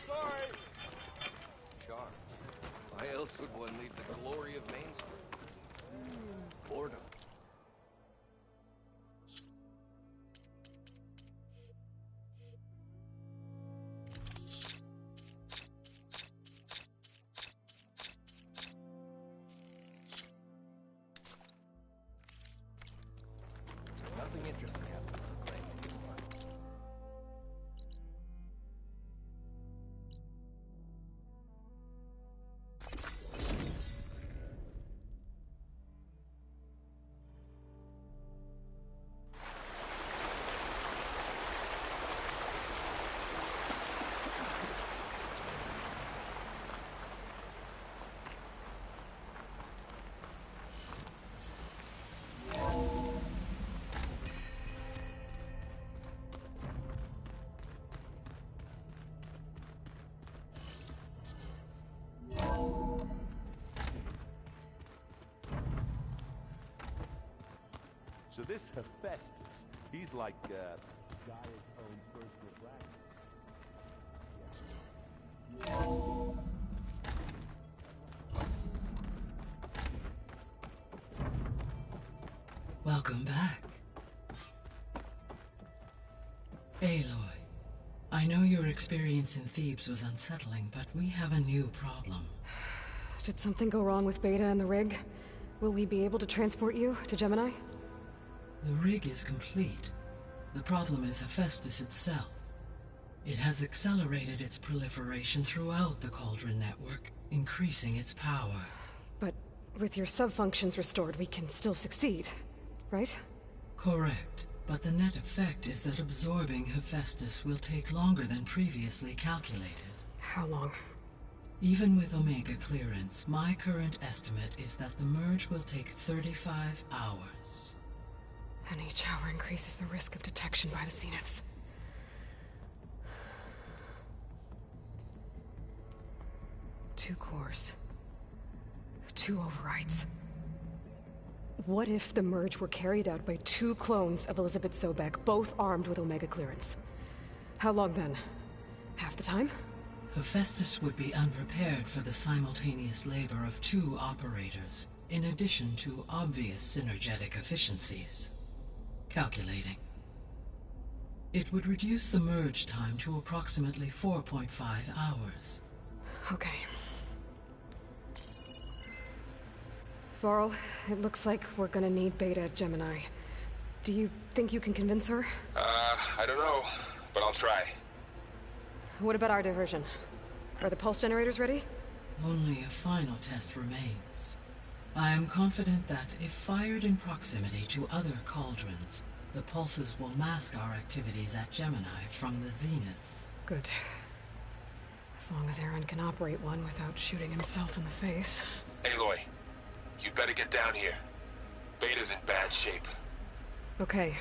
Sorry. Shards. Why else would one leave the glory of Main Street? Boredom. Nothing interesting happened. So this Hephaestus, he's like Gaia's own personal dragon. Welcome back. Aloy, I know your experience in Thebes was unsettling, but we have a new problem. Did something go wrong with Beta and the rig? Will we be able to transport you to Gemini? The rig is complete. The problem is Hephaestus itself. It has accelerated its proliferation throughout the Cauldron network, increasing its power. But with your sub-functions restored, we can still succeed, right? Correct, but the net effect is that absorbing Hephaestus will take longer than previously calculated. How long? Even with Omega clearance, my current estimate is that the merge will take 35 hours. And each hour increases the risk of detection by the Zeniths. Two cores. Two overrides. What if the merge were carried out by two clones of Elizabeth Sobek, both armed with Omega clearance? How long then? Half the time? Hephaestus would be unprepared for the simultaneous labor of two operators, in addition to obvious synergetic efficiencies. Calculating. It would reduce the merge time to approximately 4.5 hours. Okay. Varl, it looks like we're gonna need Beta at Gemini. Do you think you can convince her? I don't know, but I'll try. What about our diversion? Are the pulse generators ready? Only a final test remains. I am confident that if fired in proximity to other cauldrons, the pulses will mask our activities at Gemini from the Zeniths. Good. As long as Aaron can operate one without shooting himself in the face. Aloy, you better get down here. Beta's in bad shape. Okay.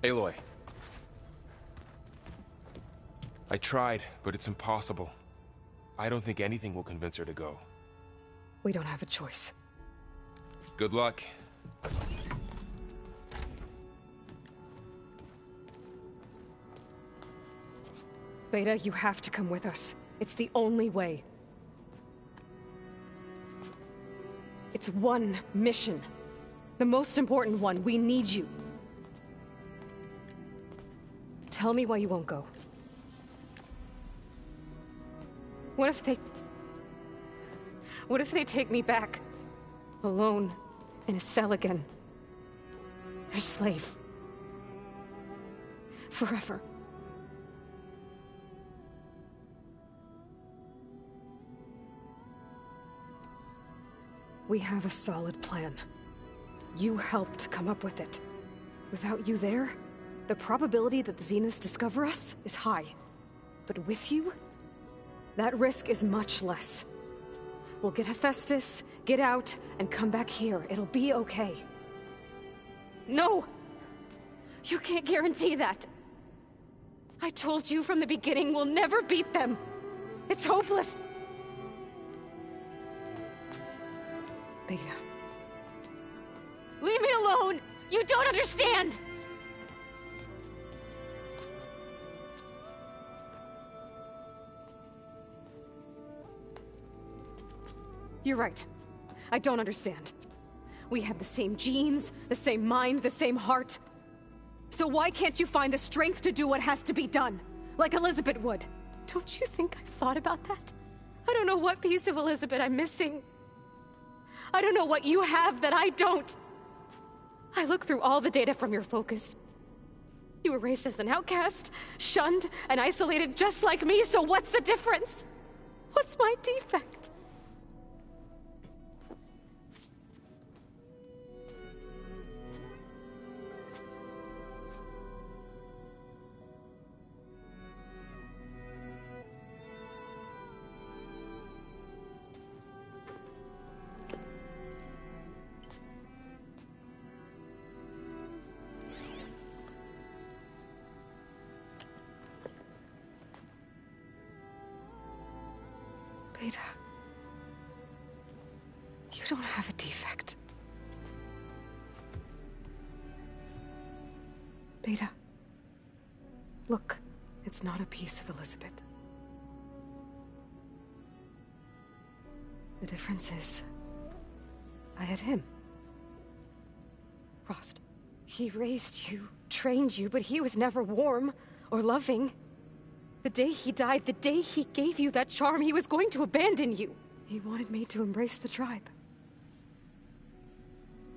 Aloy. I tried, but it's impossible. I don't think anything will convince her to go. We don't have a choice. Good luck. Beta, you have to come with us. It's the only way. It's one mission. The most important one. We need you. Tell me why you won't go. What if they take me back? Alone, in a cell again. Their slave. Forever. We have a solid plan. You helped come up with it. Without you there, the probability that the Zeniths discover us is high. But with you, that risk is much less. We'll get Hephaestus, get out, and come back here. It'll be okay. No! You can't guarantee that. I told you from the beginning we'll never beat them. It's hopeless. Beta. Leave me alone! You don't understand! You're right. I don't understand. We have the same genes, the same mind, the same heart. So why can't you find the strength to do what has to be done? Like Elizabeth would. Don't you think I've thought about that? I don't know what piece of Elizabeth I'm missing. I don't know what you have that I don't. I look through all the data from your focus. You were raised as an outcast, shunned, and isolated just like me, so what's the difference? What's my defect? Beta, you don't have a defect. Beta, look, it's not a piece of Elizabeth. The difference is, I had him. Frost. He raised you, trained you, but he was never warm or loving. The day he died, the day he gave you that charm, he was going to abandon you. He wanted me to embrace the tribe.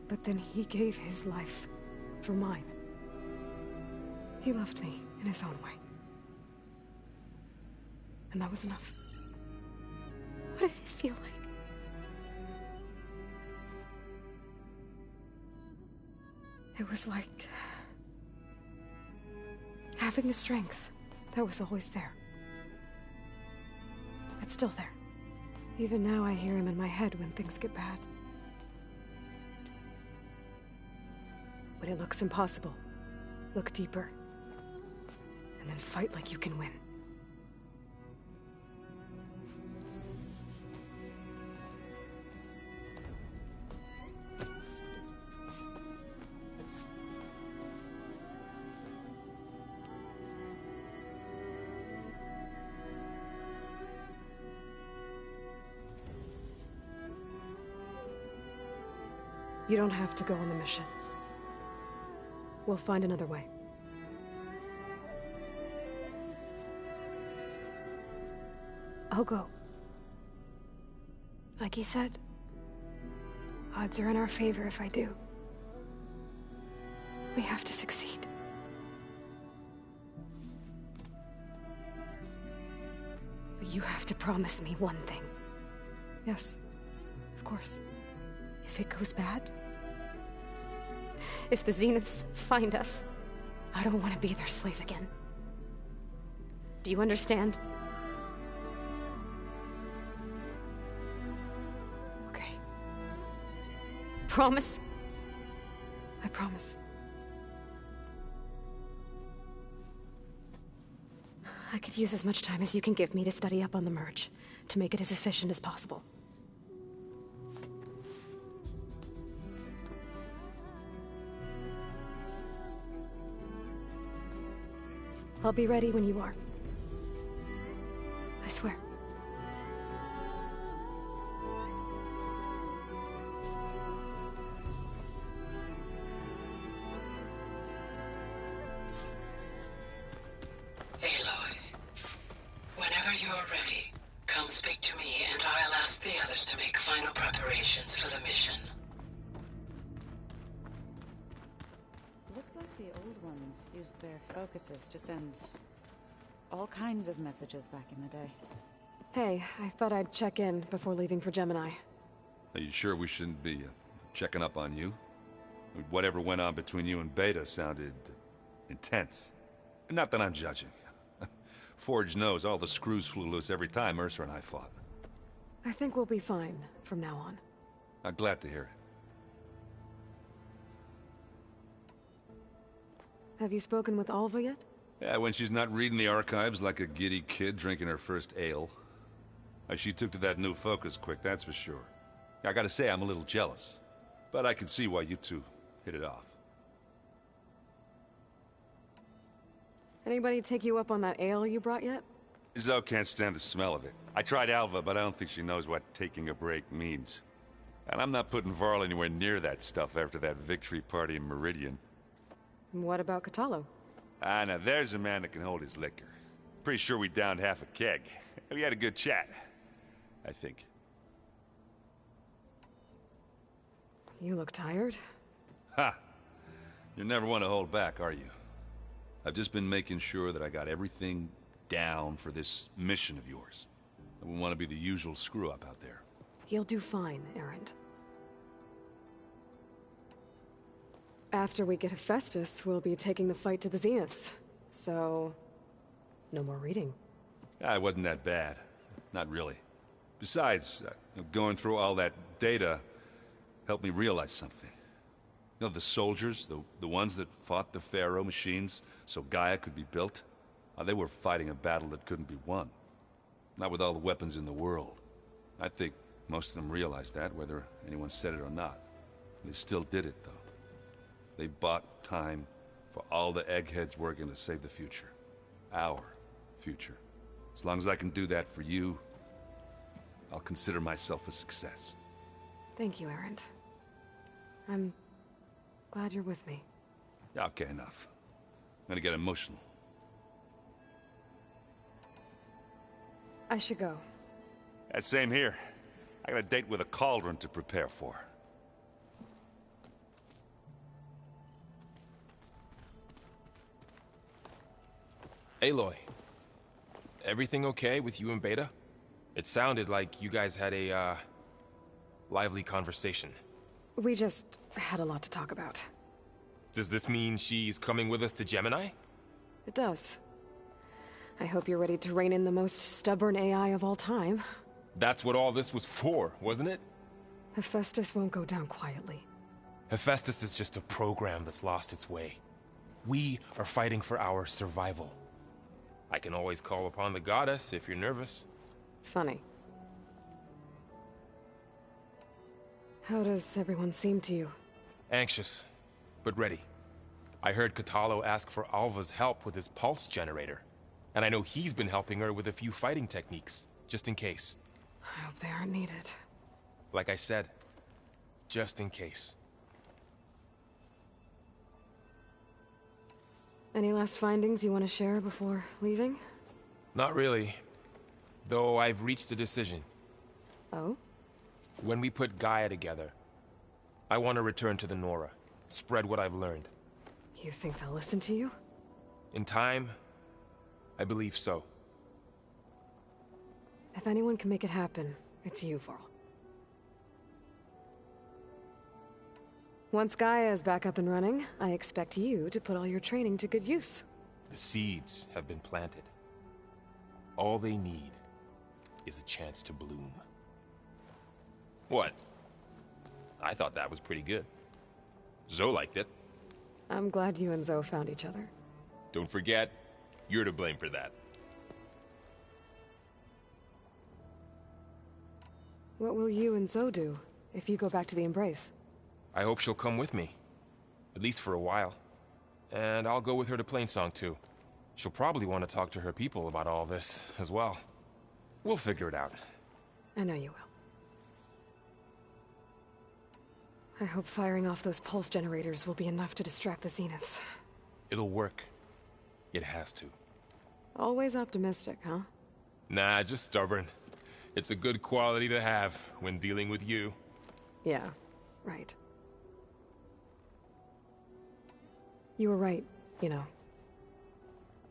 But then he gave his life for mine. He loved me in his own way. And that was enough. What did it feel like? It was like having the strength that was always there. It's still there. Even now I hear him in my head when things get bad. When it looks impossible, look deeper. And then fight like you can win. You don't have to go on the mission. We'll find another way. I'll go. Like he said, odds are in our favor if I do. We have to succeed. But you have to promise me one thing. Yes, of course. If it goes bad, if the Zeniths find us, I don't want to be their slave again. Do you understand? Okay. Promise? I promise. I could use as much time as you can give me to study up on the merge, to make it as efficient as possible. I'll be ready when you are. I swear. Aloy, whenever you're ready, come speak to me and I'll ask the others to make final preparations for the mission. Looks like the old ones used their focuses to send all kinds of messages back in the day. Hey, I thought I'd check in before leaving for Gemini. Are you sure we shouldn't be checking up on you? Whatever went on between you and Beta sounded intense. Not that I'm judging. Forge knows all the screws flew loose every time Mercer and I fought. I think we'll be fine from now on. I'm glad to hear it. Have you spoken with Alva yet? Yeah, when she's not reading the archives like a giddy kid drinking her first ale. She took to that new focus quick, that's for sure. I gotta say, I'm a little jealous. But I can see why you two hit it off. Anybody take you up on that ale you brought yet? Zoe can't stand the smell of it. I tried Alva, but I don't think she knows what taking a break means. And I'm not putting Varl anywhere near that stuff after that victory party in Meridian. What about Catalo? Ah, now there's a man that can hold his liquor. Pretty sure we downed half a keg. We had a good chat, I think. You look tired. Ha! You never want to hold back, are you? I've just been making sure that I got everything down for this mission of yours. I wouldn't want to be the usual screw-up out there. You'll do fine, Erend. After we get Hephaestus, we'll be taking the fight to the Zeniths. So, no more reading. Ah, it wasn't that bad. Not really. Besides, going through all that data helped me realize something. You know, the soldiers, the ones that fought the Pharaoh machines so Gaia could be built, they were fighting a battle that couldn't be won. Not with all the weapons in the world. I think most of them realized that, whether anyone said it or not. They still did it, though. They bought time for all the eggheads working to save the future. Our future. As long as I can do that for you, I'll consider myself a success. Thank you, Erend. I'm glad you're with me. Okay, enough. I'm gonna get emotional. I should go. That same here. I got a date with a cauldron to prepare for. Aloy, everything okay with you and Beta? It sounded like you guys had a, lively conversation. We just had a lot to talk about. Does this mean she's coming with us to Gemini? It does. I hope you're ready to rein in the most stubborn AI of all time. That's what all this was for, wasn't it? Hephaestus won't go down quietly. Hephaestus is just a program that's lost its way. We are fighting for our survival. I can always call upon the goddess if you're nervous. Funny. How does everyone seem to you? Anxious, but ready. I heard Catalo ask for Alva's help with his pulse generator. And I know he's been helping her with a few fighting techniques, just in case. I hope they aren't needed. Like I said, just in case. Any last findings you want to share before leaving? Not really. Though I've reached a decision. Oh? When we put Gaia together, I want to return to the Nora. Spread what I've learned. You think they'll listen to you? In time, I believe so. If anyone can make it happen, it's you, Varl. Once Gaia is back up and running, I expect you to put all your training to good use. The seeds have been planted. All they need is a chance to bloom. What? I thought that was pretty good. Zoe liked it. I'm glad you and Zoe found each other. Don't forget, you're to blame for that. What will you and Zoe do if you go back to the Embrace? I hope she'll come with me. At least for a while. And I'll go with her to Plainsong too. She'll probably want to talk to her people about all this as well. We'll figure it out. I know you will. I hope firing off those pulse generators will be enough to distract the Zeniths. It'll work. It has to. Always optimistic, huh? Nah, just stubborn. It's a good quality to have when dealing with you. Yeah, right. You were right, you know,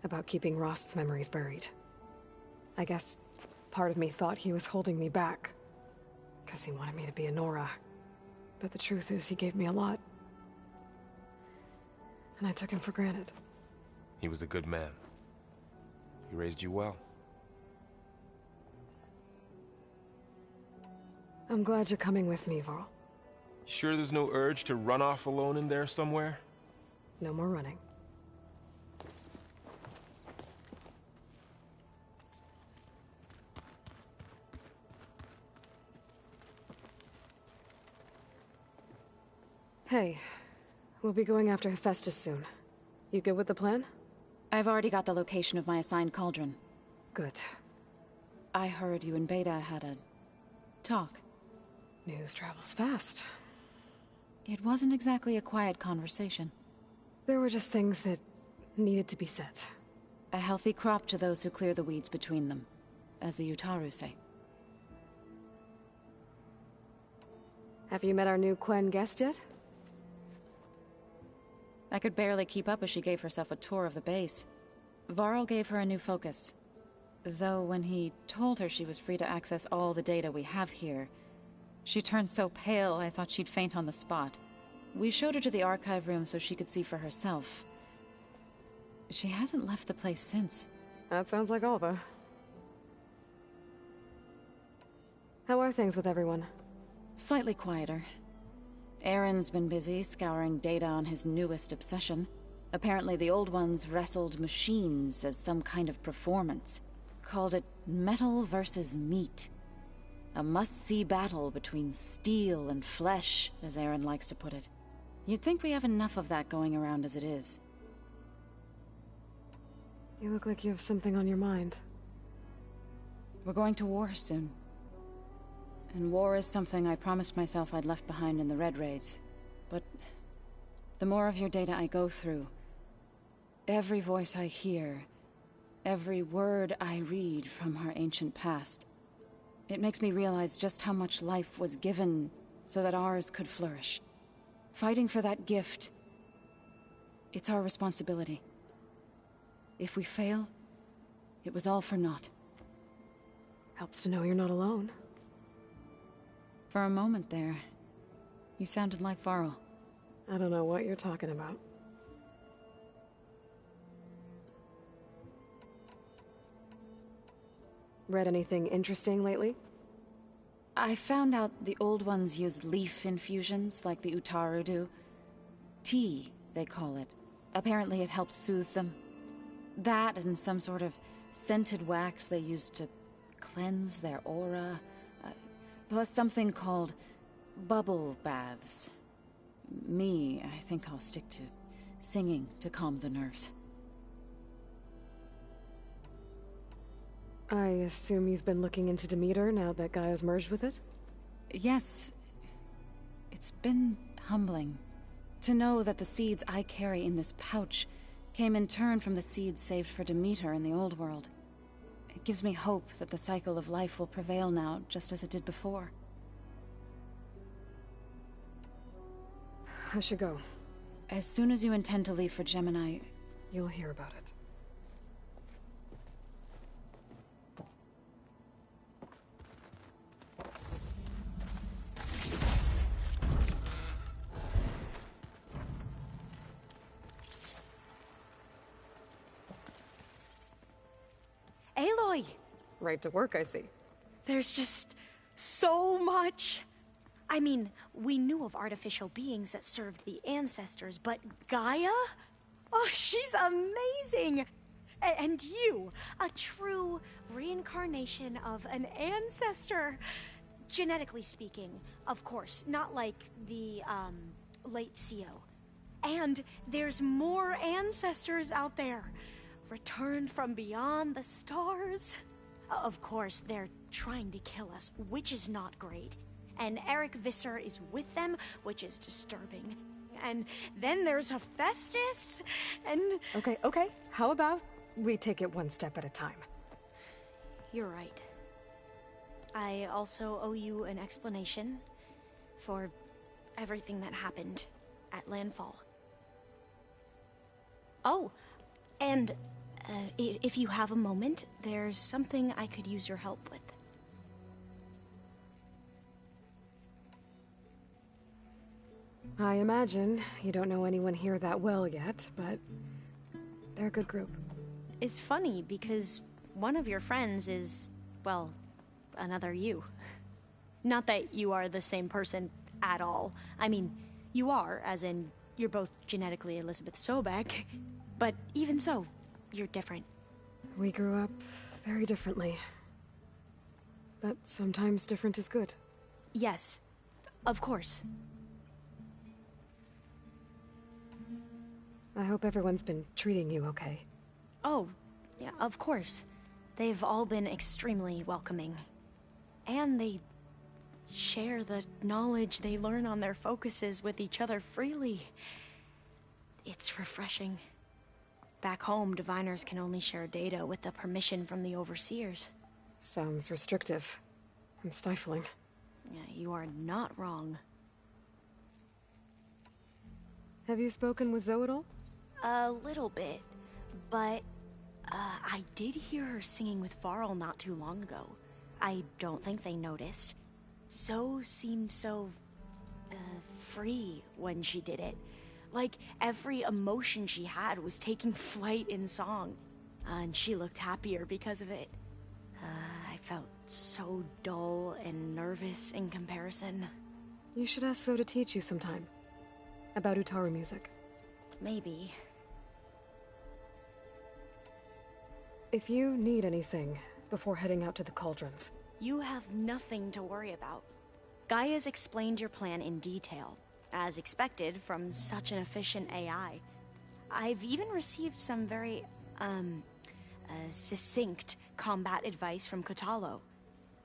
about keeping Rost's memories buried. I guess part of me thought he was holding me back, because he wanted me to be a Nora. But the truth is, he gave me a lot. And I took him for granted. He was a good man. He raised you well. I'm glad you're coming with me, Varl. Sure there's no urge to run off alone in there somewhere? No more running. Hey, we'll be going after Hephaestus soon. You good with the plan? I've already got the location of my assigned cauldron. Good. I heard you and Beta had a talk. News travels fast. It wasn't exactly a quiet conversation. There were just things that needed to be said. A healthy crop to those who clear the weeds between them, as the Utaru say. Have you met our new Quen guest yet? I could barely keep up as she gave herself a tour of the base. Varl gave her a new focus. Though when he told her she was free to access all the data we have here, she turned so pale I thought she'd faint on the spot. We showed her to the archive room so she could see for herself. She hasn't left the place since. That sounds like Alva. How are things with everyone? Slightly quieter. Aaron's been busy scouring data on his newest obsession. Apparently the old ones wrestled machines as some kind of performance. Called it metal versus meat. A must-see battle between steel and flesh, as Aaron likes to put it. You'd think we have enough of that going around as it is. You look like you have something on your mind. We're going to war soon. And war is something I promised myself I'd left behind in the Red Raids. But the more of your data I go through, every voice I hear, every word I read from our ancient past, it makes me realize just how much life was given so that ours could flourish. Fighting for that gift, it's our responsibility. If we fail, it was all for naught. Helps to know you're not alone. For a moment there, you sounded like Varl. I don't know what you're talking about. Read anything interesting lately? I found out the old ones use leaf infusions like the Utaru do. Tea, they call it. Apparently it helped soothe them. That and some sort of scented wax they used to cleanse their aura. Plus something called bubble baths. I think I'll stick to singing to calm the nerves. I assume you've been looking into Demeter now that Gaia's merged with it? Yes. It's been humbling to know that the seeds I carry in this pouch came in turn from the seeds saved for Demeter in the old world. It gives me hope that the cycle of life will prevail now, just as it did before. I should go. As soon as you intend to leave for Gemini, You'll hear about it. Aloy! Right to work, I see. There's just so much. I mean, we knew of artificial beings that served the ancestors, but Gaia? Oh, she's amazing! And you, a true reincarnation of an ancestor. Genetically speaking, of course, not like the, late CO. And there's more ancestors out there. Returned from beyond the stars. Of course, they're trying to kill us, which is not great. And Eric Visser is with them, which is disturbing. And then there's Hephaestus, and... Okay. How about we take it one step at a time? You're right. I also owe you an explanation for everything that happened at Landfall. Oh, and if you have a moment, there's something I could use your help with. I imagine you don't know anyone here that well yet, but they're a good group. It's funny because one of your friends is, well, another you. Not that you are the same person at all. I mean, you are, as in, you're both genetically Elizabeth Sobek, but even so, you're different. We grew up very differently. But sometimes different is good. Yes, of course. I hope everyone's been treating you okay. Oh, yeah, of course. They've all been extremely welcoming. And they share the knowledge they learn on their focuses with each other freely. It's refreshing. Back home, diviners can only share data with the permission from the overseers. Sounds restrictive and stifling. Yeah, you are not wrong. Have you spoken with Zoe at all? A little bit, but I did hear her singing with Varl not too long ago. I don't think they noticed. Zoe seemed so free when she did it. Like every emotion she had was taking flight in song. And she looked happier because of it. I felt so dull and nervous in comparison. You should ask Zoe to teach you sometime. About Utaru music. Maybe. If you need anything before heading out to the cauldrons. You have nothing to worry about. Gaia's explained your plan in detail, as expected from such an efficient AI. I've even received some very, succinct combat advice from Kotalo.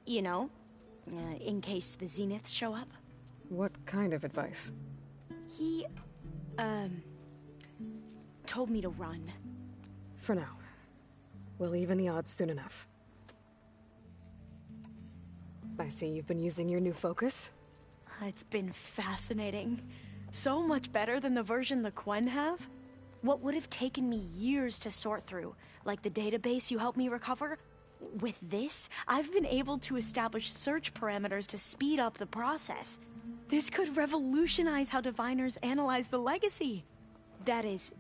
You know, in case the Zeniths show up. What kind of advice? He, told me to run. For now. We'll even the odds soon enough. I see you've been using your new focus. It's been fascinating. So much better than the version the Quen have. What would have taken me years to sort through, like the database you helped me recover, with this, I've been able to establish search parameters to speed up the process. This could revolutionize how diviners analyze the legacy. That is,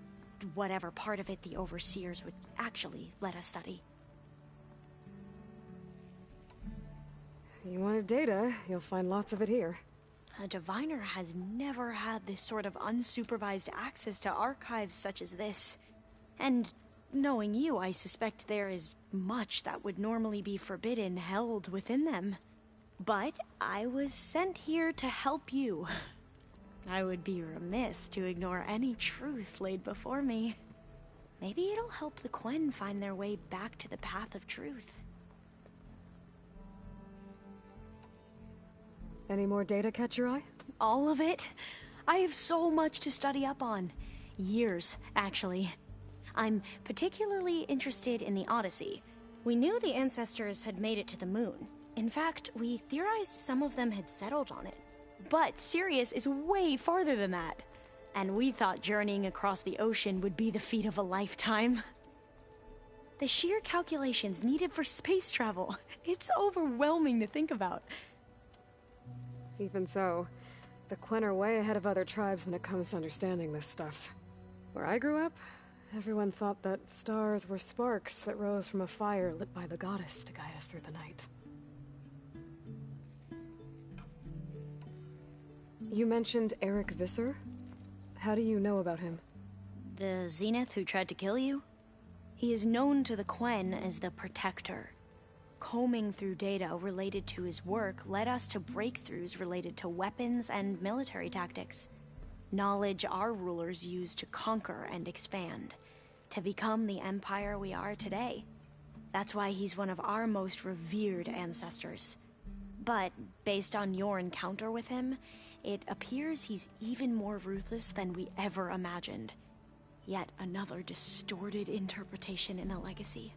whatever part of it the overseers would actually let us study. You wanted data, you'll find lots of it here. A diviner has never had this sort of unsupervised access to archives such as this. And knowing you, I suspect there is much that would normally be forbidden held within them. But I was sent here to help you. I would be remiss to ignore any truth laid before me. Maybe it'll help the Quen find their way back to the path of truth. Any more data catch your eye? All of it? I have so much to study up on. Years, actually. I'm particularly interested in the Odyssey. We knew the ancestors had made it to the moon. In fact, we theorized some of them had settled on it. But Sirius is way farther than that. And we thought journeying across the ocean would be the feat of a lifetime. The sheer calculations needed for space travel, it's overwhelming to think about. Even so, the Quen are way ahead of other tribes when it comes to understanding this stuff. Where I grew up, everyone thought that stars were sparks that rose from a fire lit by the goddess to guide us through the night. You mentioned Eric Visser? How do you know about him? The Zenith who tried to kill you? He is known to the Quen as the Protector. Combing through data related to his work led us to breakthroughs related to weapons and military tactics. Knowledge our rulers used to conquer and expand, to become the empire we are today. That's why he's one of our most revered ancestors. But based on your encounter with him, it appears he's even more ruthless than we ever imagined. Yet another distorted interpretation in the legacy.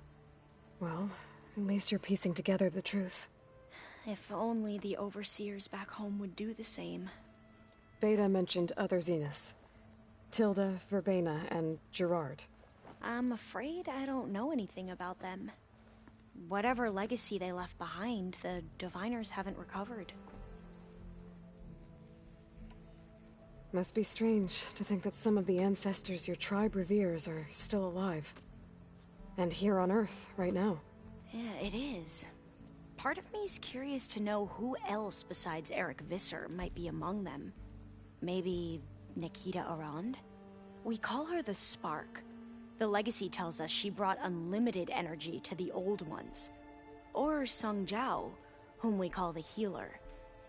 Well, at least you're piecing together the truth. If only the overseers back home would do the same. Beta mentioned other Zeniths. Tilda, Verbena, and Gerard. I'm afraid I don't know anything about them. Whatever legacy they left behind, the diviners haven't recovered. Must be strange to think that some of the ancestors your tribe reveres are still alive. And here on Earth, right now. Yeah, it is. part of me's curious to know who else besides Eric Visser might be among them. Maybe Nikita Arand? We call her the Spark. The legacy tells us she brought unlimited energy to the old ones. Or Sung Jiao, whom we call the Healer.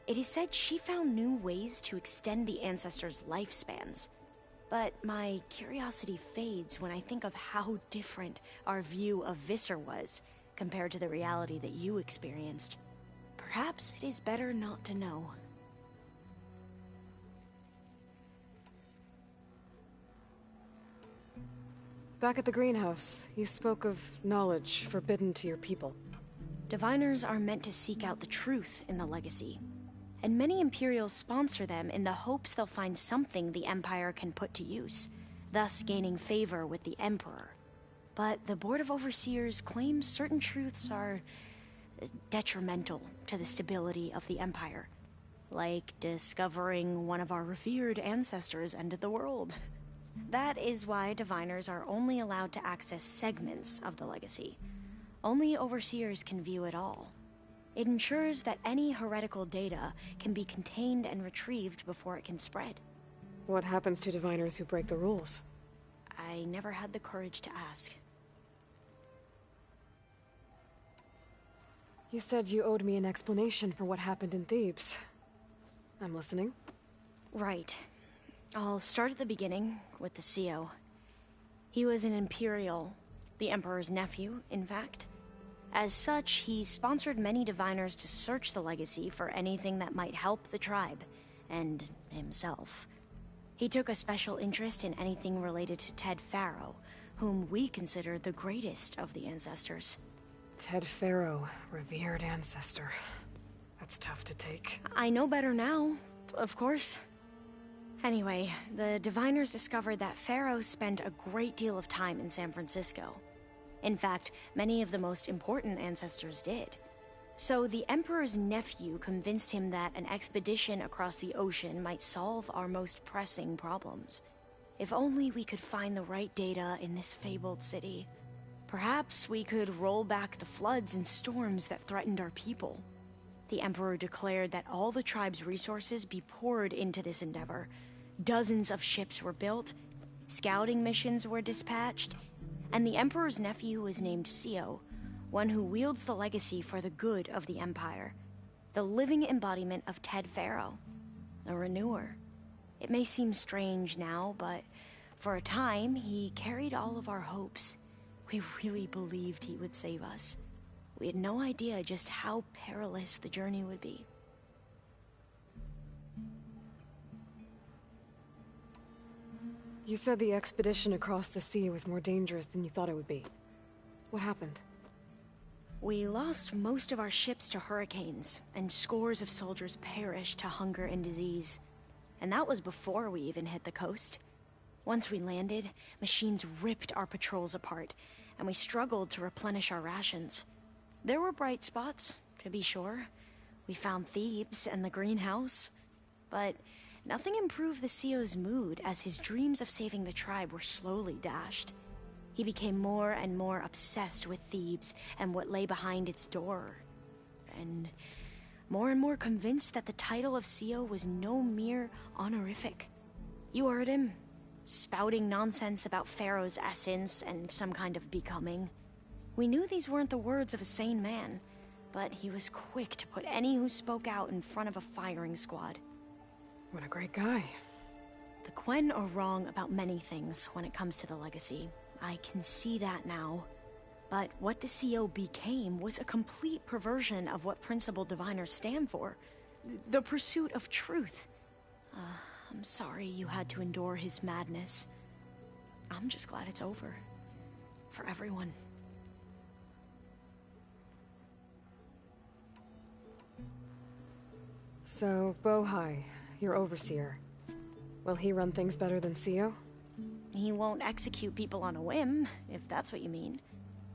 It is said she found new ways to extend the ancestors' lifespans. But my curiosity fades when I think of how different our view of Visser was compared to the reality that you experienced. Perhaps it is better not to know. Back at the greenhouse, you spoke of knowledge forbidden to your people. Diviners are meant to seek out the truth in the legacy, and many Imperials sponsor them in the hopes they'll find something the Empire can put to use, thus gaining favor with the Emperor. But the Board of Overseers claims certain truths are detrimental to the stability of the Empire, like discovering one of our revered ancestors ended the world. That is why Diviners are only allowed to access segments of the legacy. Only Overseers can view it all. It ensures that any heretical data can be contained and retrieved before it can spread. What happens to Diviners who break the rules? I never had the courage to ask. You said you owed me an explanation for what happened in Thebes. I'm listening. Right. I'll start at the beginning with the CO. He was an Imperial, the Emperor's nephew, in fact. As such, he sponsored many Diviners to search the legacy for anything that might help the tribe, and himself. He took a special interest in anything related to Ted Faro, whom we consider the greatest of the ancestors. Ted Faro, revered ancestor. That's tough to take. I know better now, of course. Anyway, the Diviners discovered that Faro spent a great deal of time in San Francisco. In fact, many of the most important ancestors did. So the Emperor's nephew convinced him that an expedition across the ocean might solve our most pressing problems. If only we could find the right data in this fabled city. Perhaps we could roll back the floods and storms that threatened our people. The Emperor declared that all the tribe's resources be poured into this endeavor. Dozens of ships were built, scouting missions were dispatched, and the Emperor's nephew was named CO, one who wields the legacy for the good of the Empire. The living embodiment of Ted Faro, the Renewer. It may seem strange now, but for a time, he carried all of our hopes. We really believed he would save us. We had no idea just how perilous the journey would be. You said the expedition across the sea was more dangerous than you thought it would be. What happened? We lost most of our ships to hurricanes, and scores of soldiers perished to hunger and disease. And that was before we even hit the coast. Once we landed, machines ripped our patrols apart, and we struggled to replenish our rations. There were bright spots, to be sure. We found Thebes and the greenhouse. But nothing improved the CO's mood as his dreams of saving the tribe were slowly dashed. He became more and more obsessed with Thebes and what lay behind its door. And more convinced that the title of CO was no mere honorific. You heard him, spouting nonsense about Pharaoh's essence and some kind of becoming. We knew these weren't the words of a sane man, but he was quick to put any who spoke out in front of a firing squad. What a great guy. The Quen are wrong about many things when it comes to the legacy. I can see that now. But what the CO became was a complete perversion of what principled diviners stand for. The pursuit of truth. I'm sorry you had to endure his madness. I'm just glad it's over. For everyone. So, Bohai, your overseer. Will he run things better than CO? He won't execute people on a whim, if that's what you mean.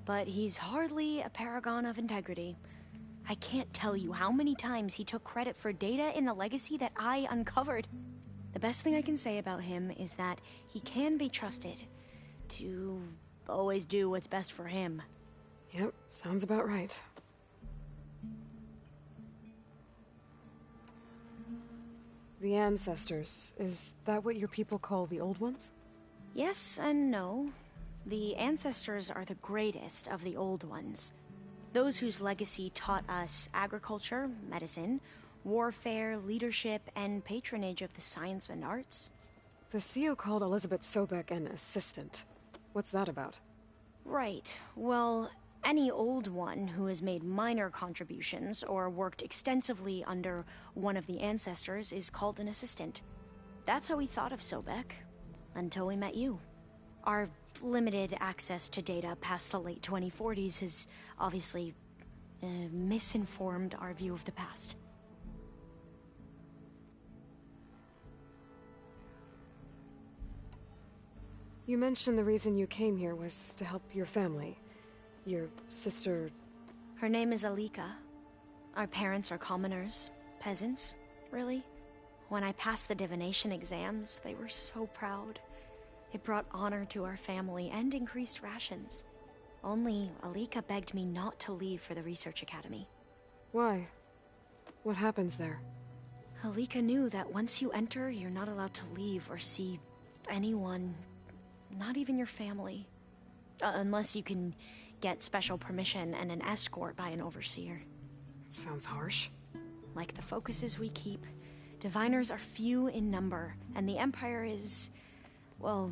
But he's hardly a paragon of integrity. I can't tell you how many times he took credit for data in the legacy that I uncovered. The best thing I can say about him is that he can be trusted to always do what's best for him. Yep, sounds about right. The ancestors, is that what your people call the old ones? Yes and no. The ancestors are the greatest of the old ones. Those whose legacy taught us agriculture, medicine, warfare, leadership, and patronage of the science and arts. The CEO called Elizabeth Sobek an assistant. What's that about? Right. Well, any old one who has made minor contributions or worked extensively under one of the ancestors is called an assistant. That's how we thought of Sobek, until we met you. Our limited access to data past the late 2040s has obviously misinformed our view of the past. You mentioned the reason you came here was to help your family. Your sister... Her name is Alika. Our parents are commoners, peasants, really. When I passed the divination exams, they were so proud. It brought honor to our family and increased rations. Only Alika begged me not to leave for the research academy. Why? What happens there? Alika knew that once you enter, you're not allowed to leave or see anyone, not even your family. Unless you can get special permission and an escort by an overseer. Sounds harsh. Like the focuses we keep, diviners are few in number, and the Empire is, well,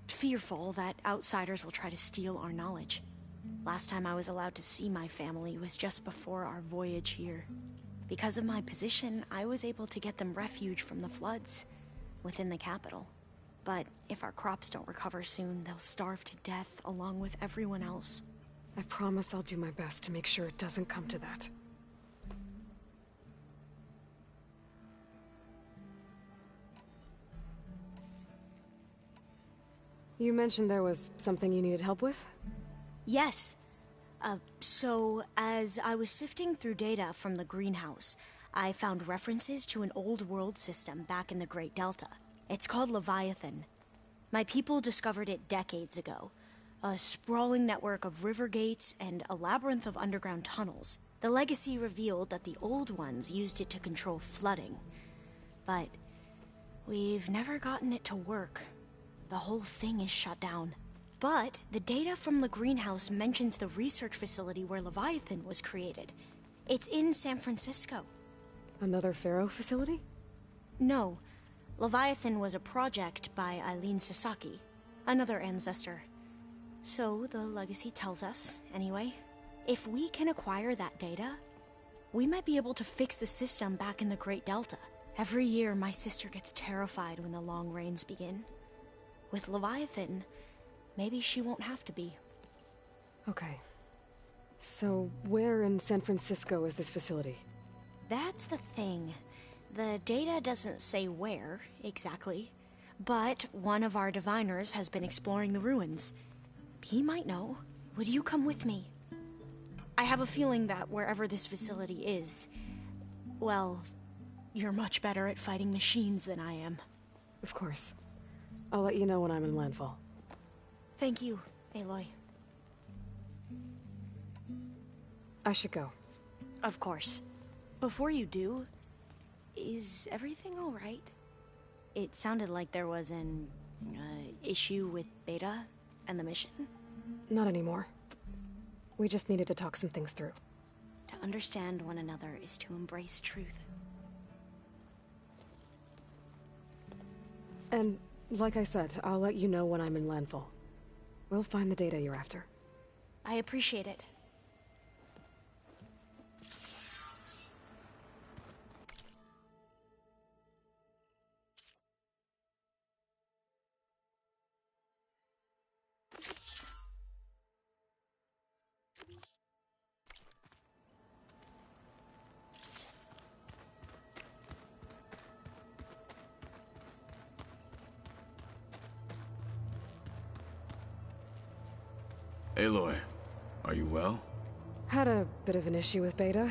fearful that outsiders will try to steal our knowledge. Last time I was allowed to see my family was just before our voyage here. Because of my position, I was able to get them refuge from the floods within the capital. But if our crops don't recover soon, they'll starve to death along with everyone else. I promise I'll do my best to make sure it doesn't come to that. You mentioned there was something you needed help with? Yes. So as I was sifting through data from the greenhouse, I found references to an old world system back in the Great Delta. It's called Leviathan. My people discovered it decades ago. A sprawling network of river gates and a labyrinth of underground tunnels. The legacy revealed that the old ones used it to control flooding. But we've never gotten it to work. The whole thing is shut down. But the data from the greenhouse mentions the research facility where Leviathan was created. It's in San Francisco. Another Pharaoh facility? No. Leviathan was a project by Eileen Sasaki, another ancestor. So the legacy tells us, anyway, if we can acquire that data, we might be able to fix the system back in the Great Delta. Every year, my sister gets terrified when the long rains begin. With Leviathan, maybe she won't have to be. Okay. So, where in San Francisco is this facility? That's the thing. The data doesn't say where, exactly. But one of our diviners has been exploring the ruins. He might know. Would you come with me? I have a feeling that wherever this facility is, well, you're much better at fighting machines than I am. Of course. I'll let you know when I'm in landfall. Thank you, Aloy. I should go. Of course. Before you do, is everything all right? It sounded like there was an issue with Beta and the mission. Not anymore. We just needed to talk some things through. To understand one another is to embrace truth. And, like I said, I'll let you know when I'm in landfall. We'll find the data you're after. I appreciate it. Aloy, are you well? Had a bit of an issue with Beta.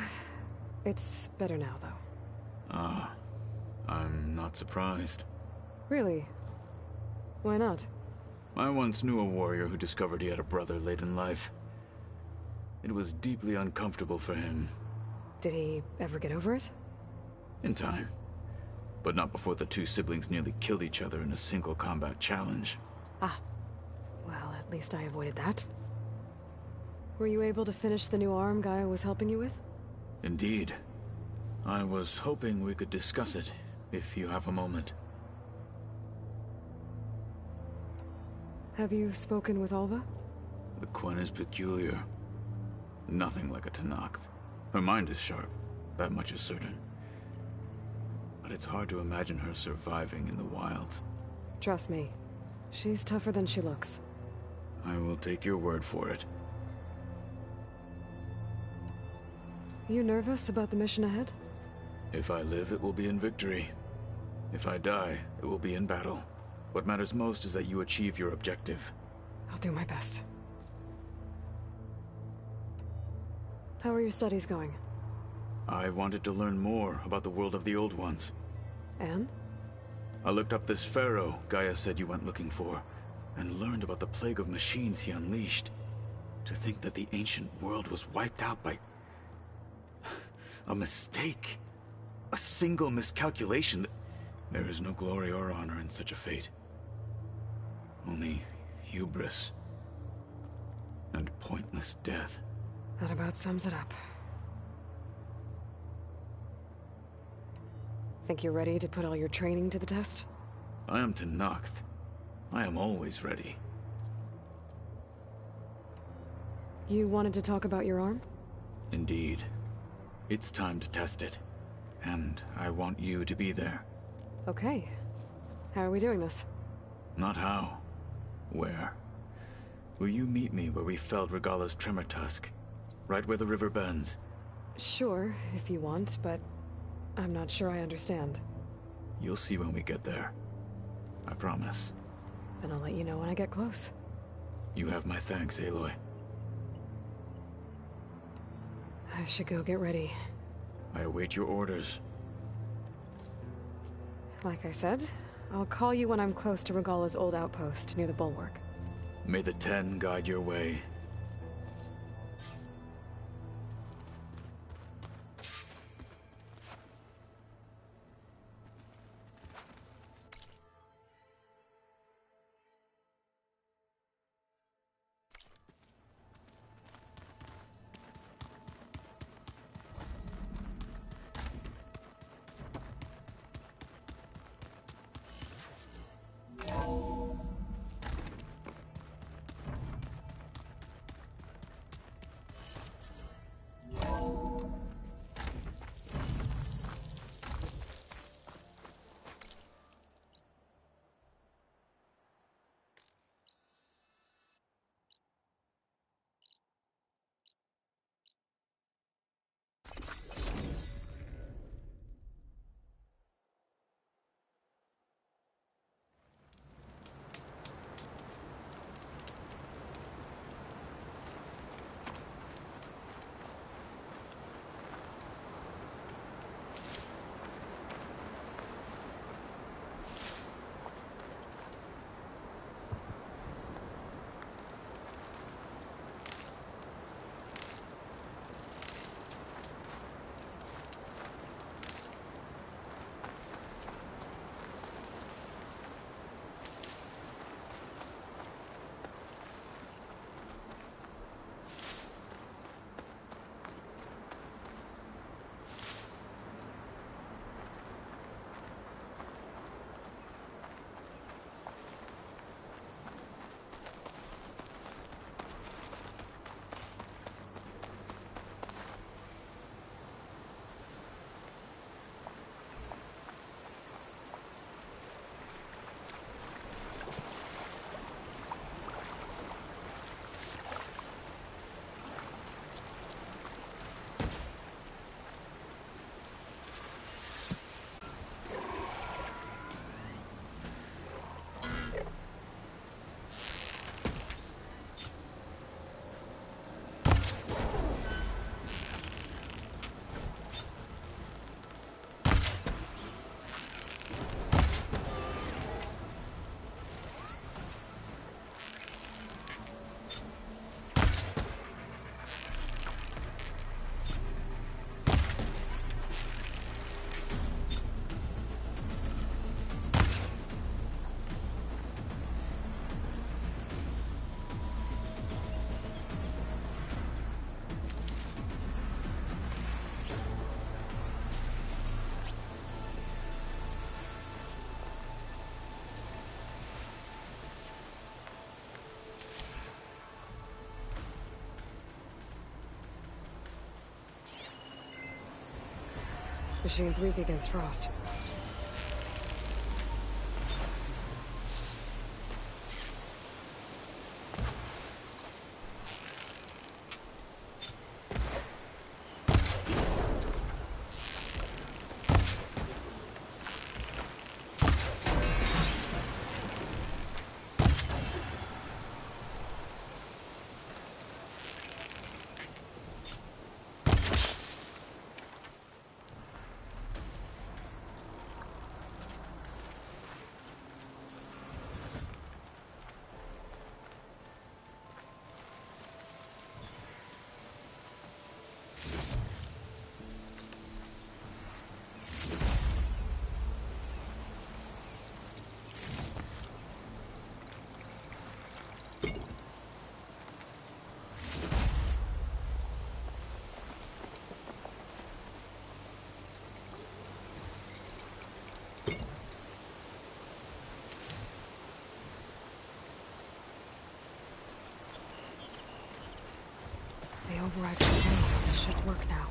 It's better now, though. Ah, I'm not surprised. Really? Why not? I once knew a warrior who discovered he had a brother late in life. It was deeply uncomfortable for him. Did he ever get over it? In time. but not before the two siblings nearly killed each other in a single combat challenge. Ah. Well, at least I avoided that. Were you able to finish the new arm Gaia was helping you with? Indeed. I was hoping we could discuss it, if you have a moment. Have you spoken with Alva? The Quen is peculiar. Nothing like a Tenakth. Her mind is sharp, that much is certain. But it's hard to imagine her surviving in the wilds. Trust me, she's tougher than she looks. I will take your word for it. You nervous about the mission ahead? If I live, it will be in victory. If I die, it will be in battle. What matters most is that you achieve your objective. I'll do my best. How are your studies going? I wanted to learn more about the world of the Old Ones. And? I looked up this pharaoh Gaia said you went looking for, and learned about the plague of machines he unleashed. To think that the ancient world was wiped out by a mistake. A single miscalculation. There is no glory or honor in such a fate. Only hubris and pointless death. That about sums it up. Think you're ready to put all your training to the test? I am Tenakth. I am always ready. You wanted to talk about your arm? Indeed. It's time to test it. And I want you to be there. Okay. How are we doing this? Not how. Where? Will you meet me where we felled Regala's tremor tusk? Right where the river bends? Sure, if you want, but I'm not sure I understand. You'll see when we get there. I promise. Then I'll let you know when I get close. You have my thanks, Aloy. I should go get ready. I await your orders. Like I said, I'll call you when I'm close to Regala's old outpost near the bulwark. May the Ten guide your way. Machine's weak against frost. The override controls should work now.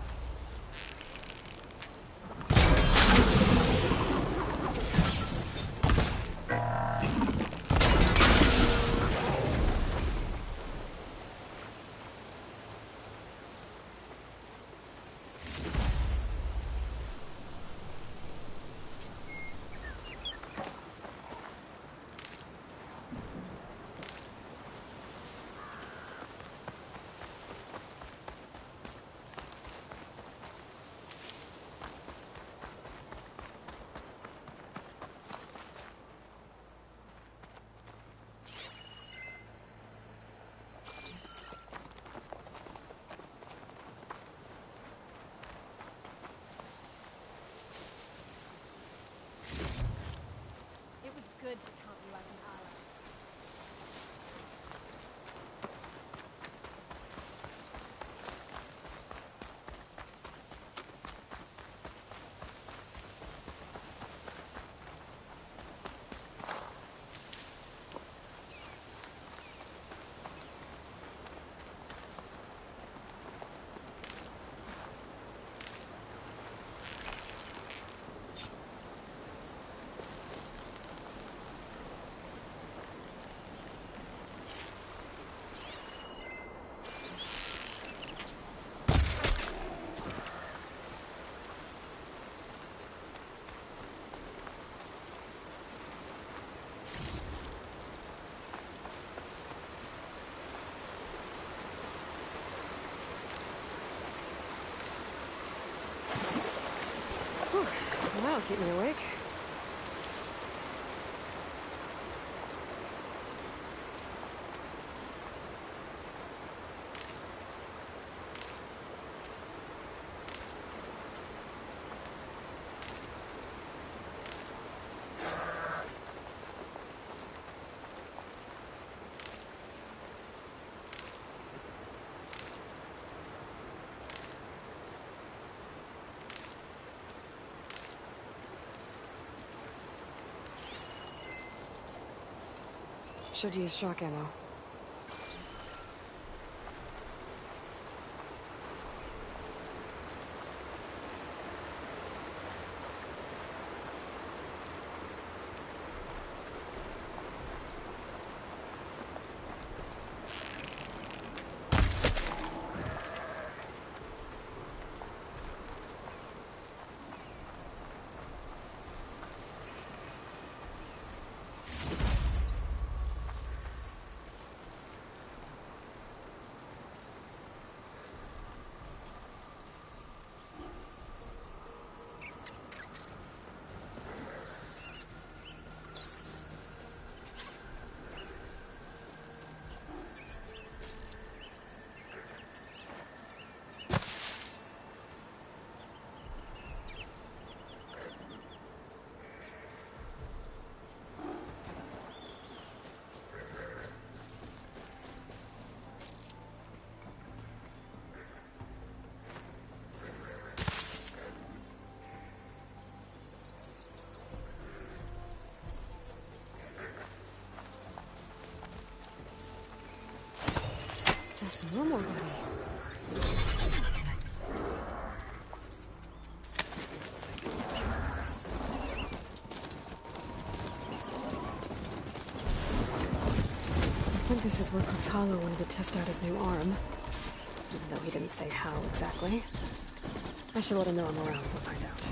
Good to count you as an ally. That'll keep me awake. Should use shock ammo. Just one more buddy. This is where Kotalo wanted to test out his new arm. Even though he didn't say how exactly. I should let him know I'm around. We'll find out.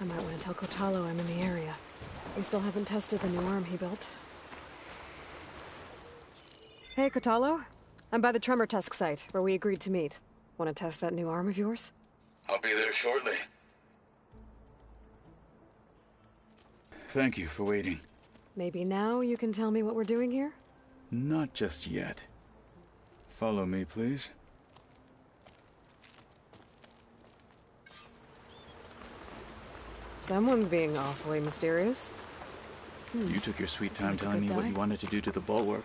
I might want to tell Kotalo I'm in the area. We still haven't tested the new arm he built. Hey, Kotalo. I'm by the Tremor Tusk site, where we agreed to meet. Want to test that new arm of yours? I'll be there shortly. Thank you for waiting. Maybe now you can tell me what we're doing here? Not just yet. Follow me, please. Someone's being awfully mysterious. You took your sweet time telling me what you wanted to do to the bulwark.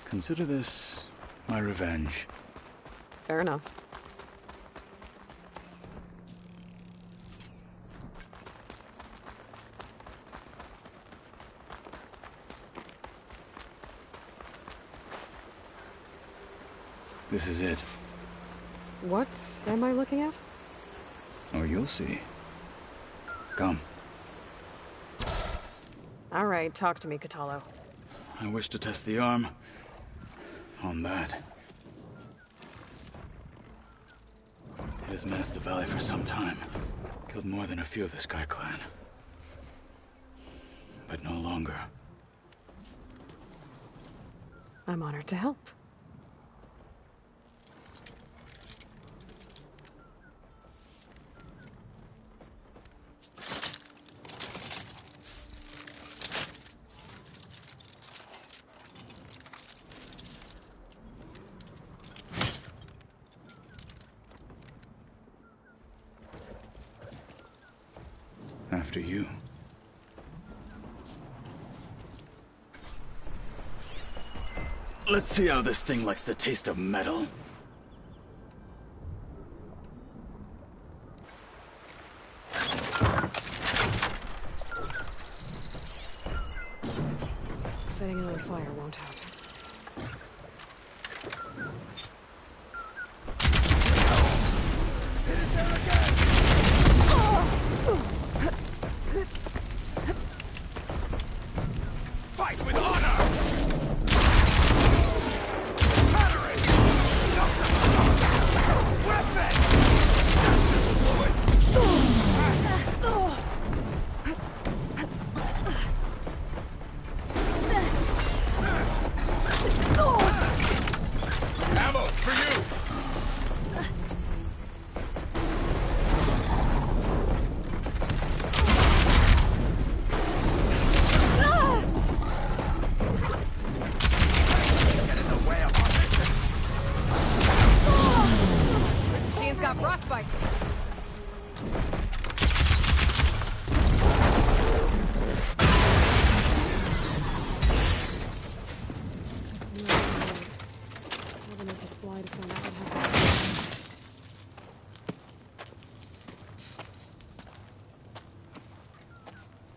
Consider this my revenge. Fair enough. This is it. What am I looking at? Oh, you'll see. Come. All right, talk to me, Kotalo. I wish to test the arm on that. It has menaced the valley for some time. Killed more than a few of the Sky Clan. But no longer. I'm honored to help. After you. Let's see how this thing likes the taste of metal. Setting it on fire won't help. Fight with honor! Ammo for you! Machine's got frostbite.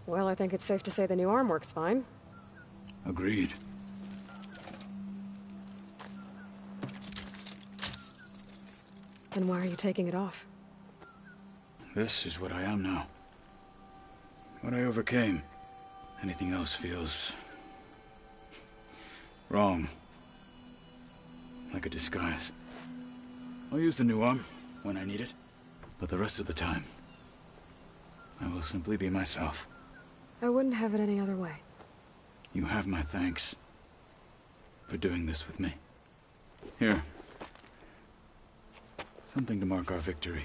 Well, I think it's safe to say the new arm works fine. Agreed. Then why are you taking it off? This is what I am now. What I overcame. Anything else feels wrong. like a disguise. I'll use the new arm when I need it, but the rest of the time, I will simply be myself. I wouldn't have it any other way. You have my thanks for doing this with me. Here. Something to mark our victory.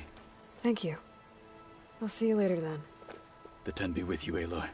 Thank you. I'll see you later then. The Ten be with you, Aloy.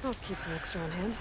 I'll keep some extra on hand.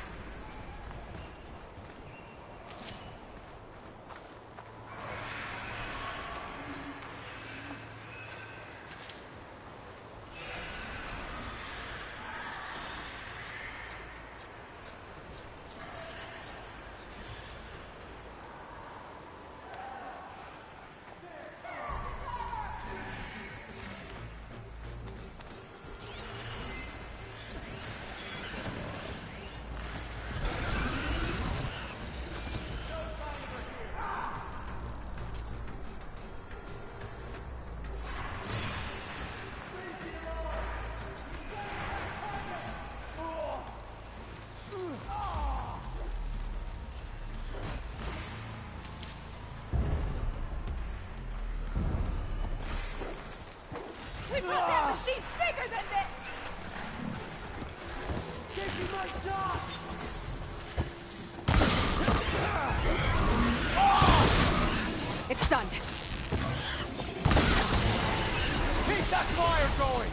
We built that machine bigger than this! Taking my job! It's done. Keep that fire going!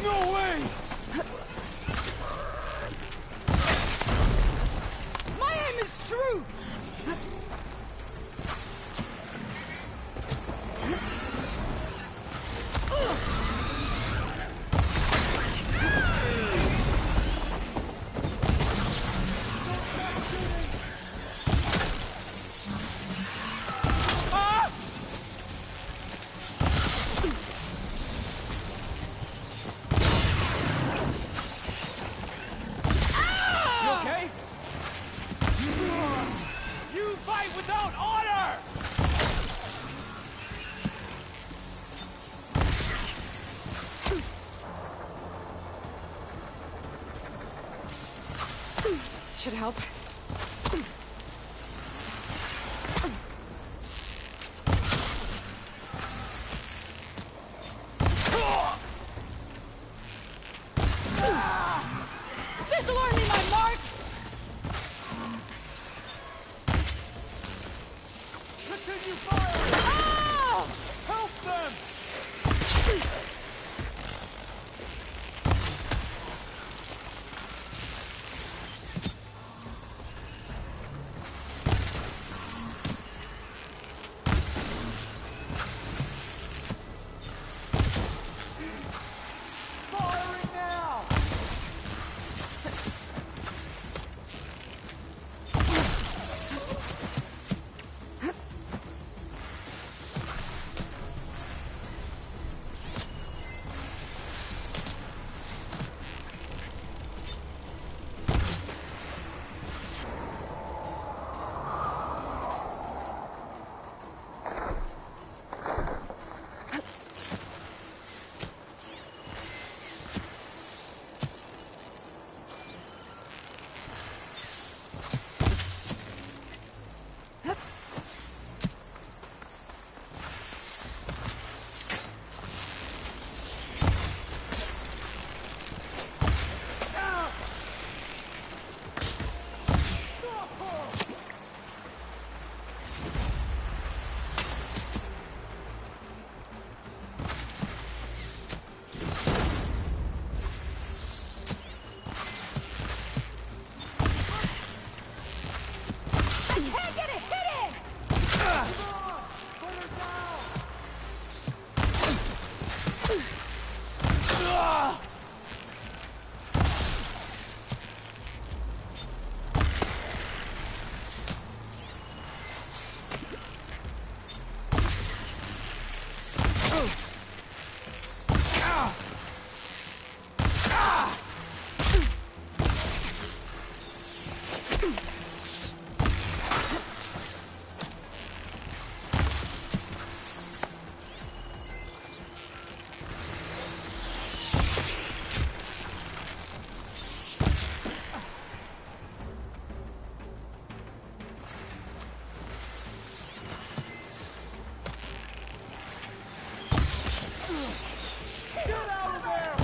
No way! My aim is true! Without order! Should help. This'll earn me my marks! Continue firing! Ah! Help them! Get out of there!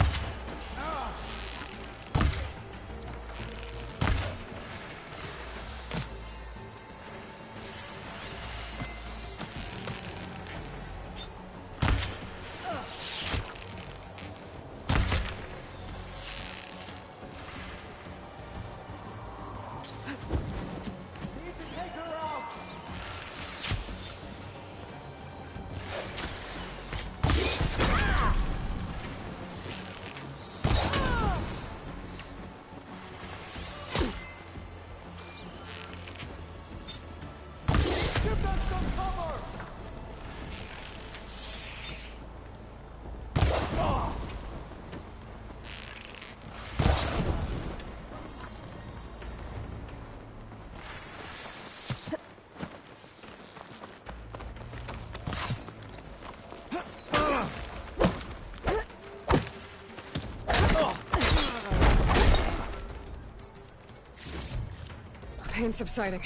Pain subsiding.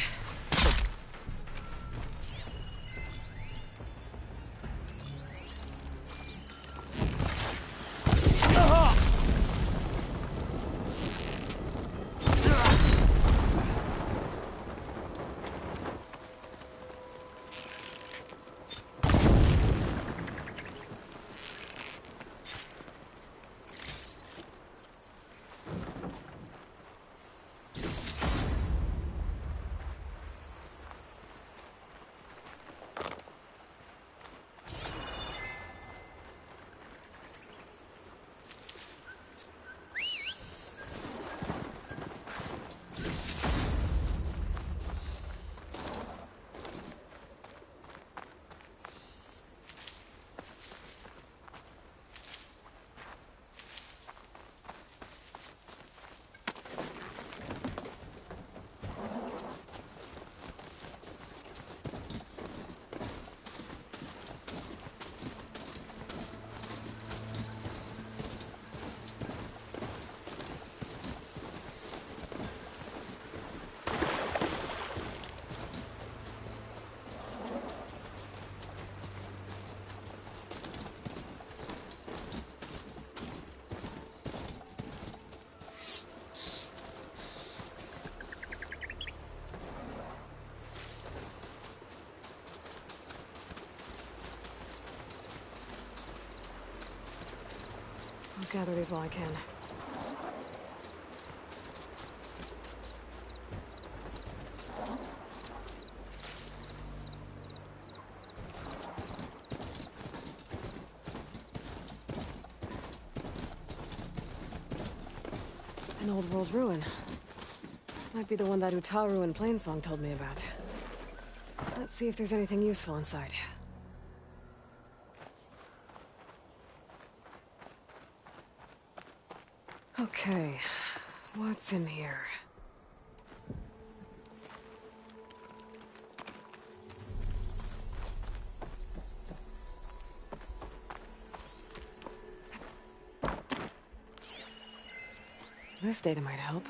I'll gather these while I can. An old world ruin. Might be the one that Utaru in Plainsong told me about. Let's see if there's anything useful inside. Okay, what's in here? This data might help.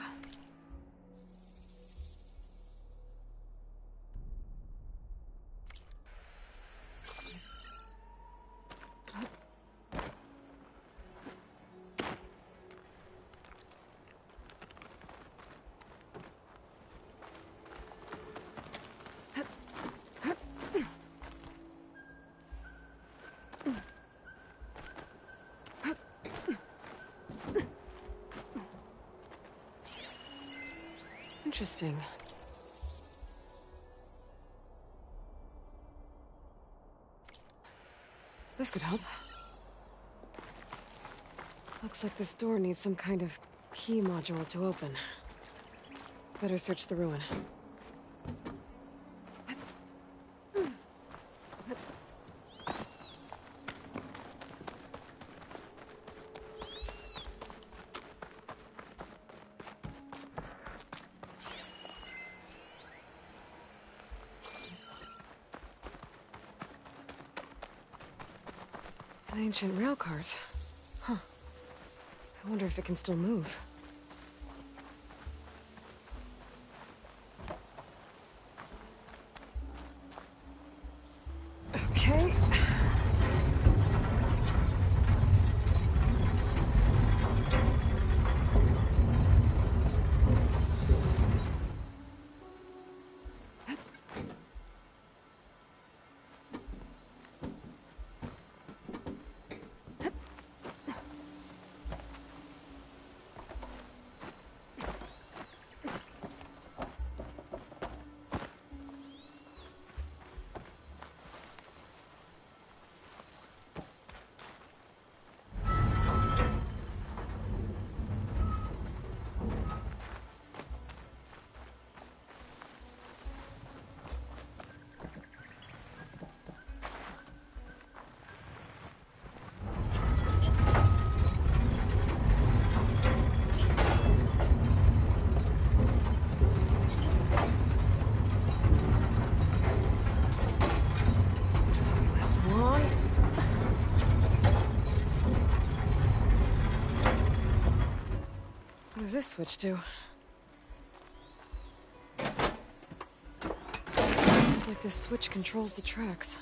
Interesting. This could help. Looks like this door needs some kind of key module to open. Better search the ruin. An ancient rail cart. Huh. I wonder if it can still move. Okay. does this switch do? Looks like this switch controls the tracks.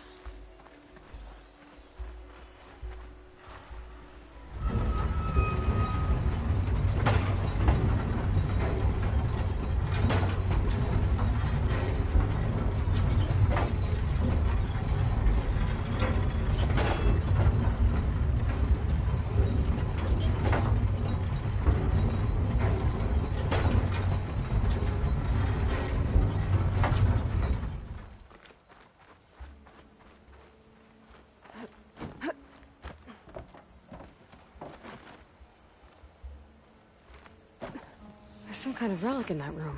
There's some kind of relic in that room.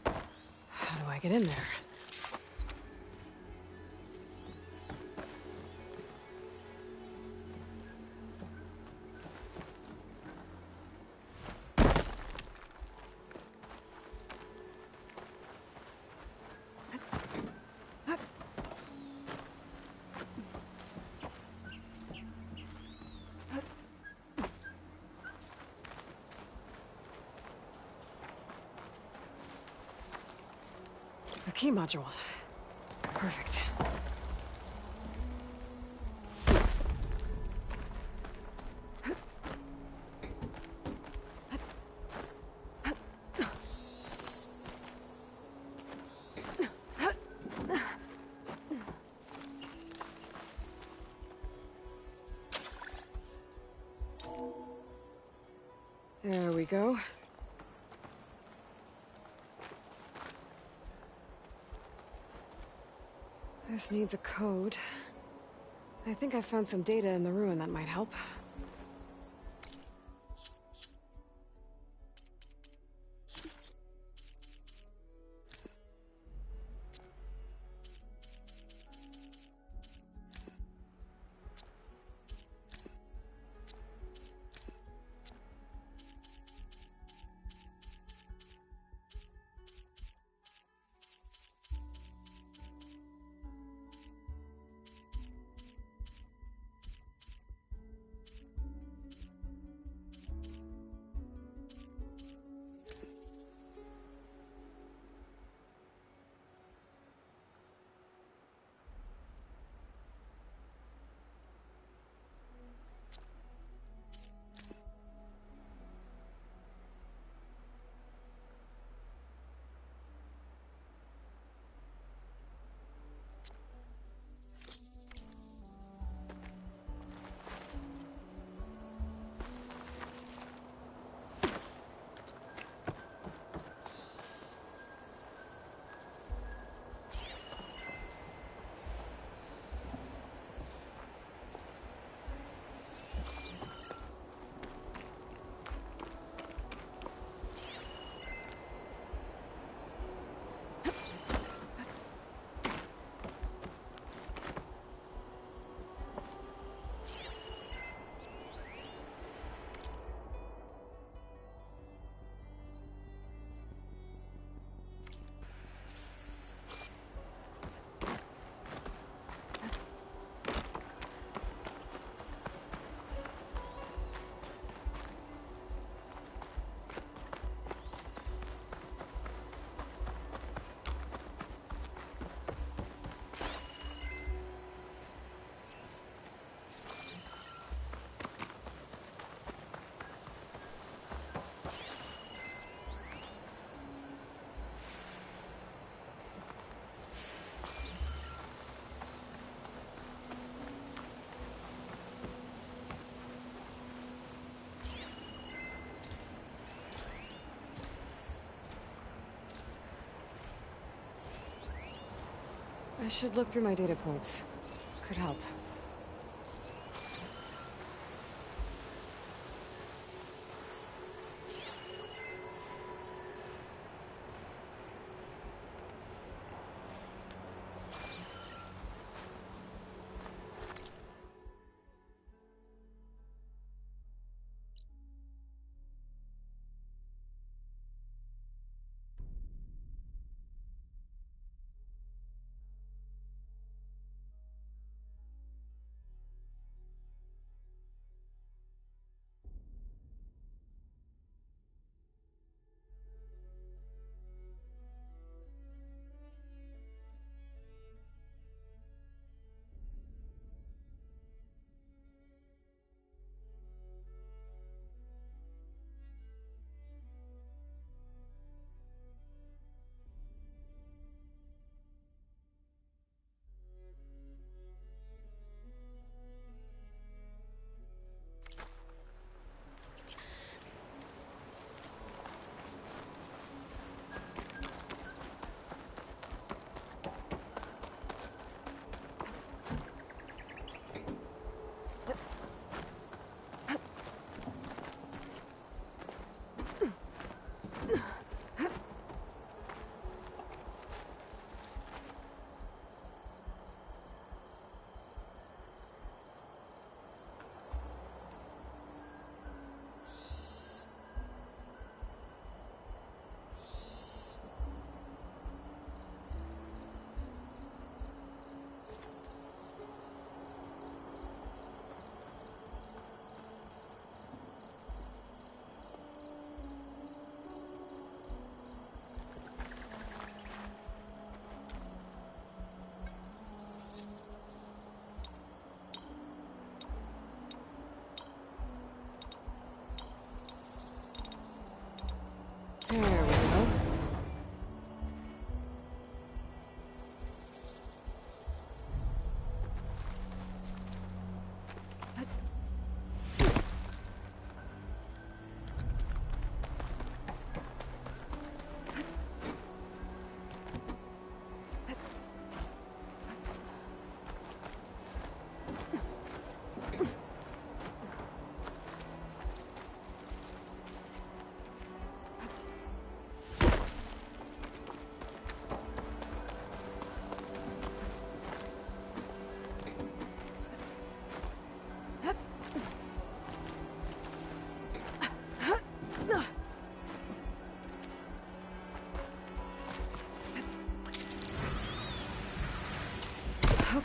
How do I get in there? A key module. Perfect. There we go. This needs a code. I think I found some data in the ruin that might help. I should look through my data points. Could help.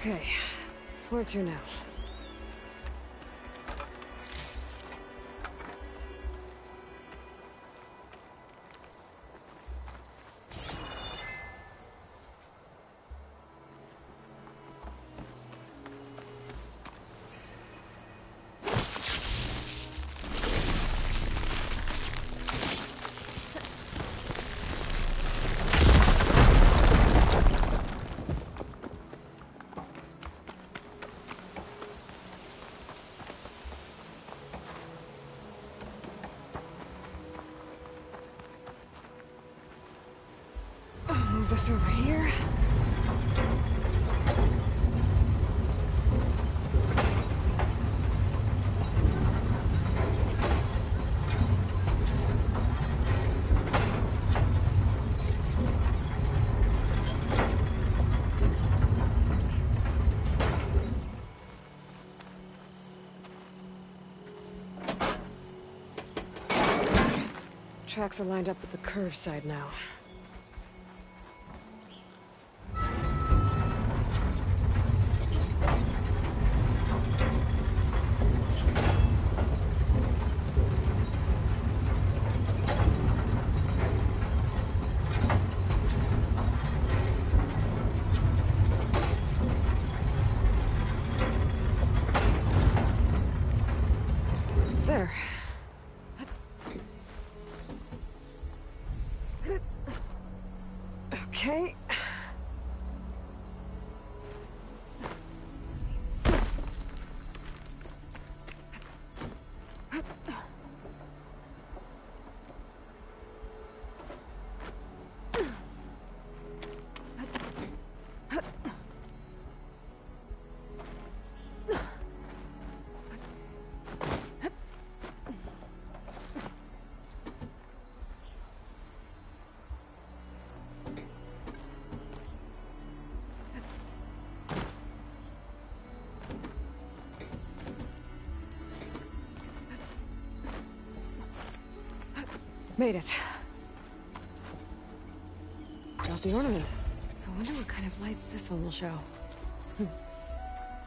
Okay, where to now? Move this over here. Tracks are lined up with the curve side now. There. Okay. Made it. Got the ornament. I wonder what kind of lights this one will show.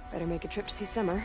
Better make a trip to see Stemmer.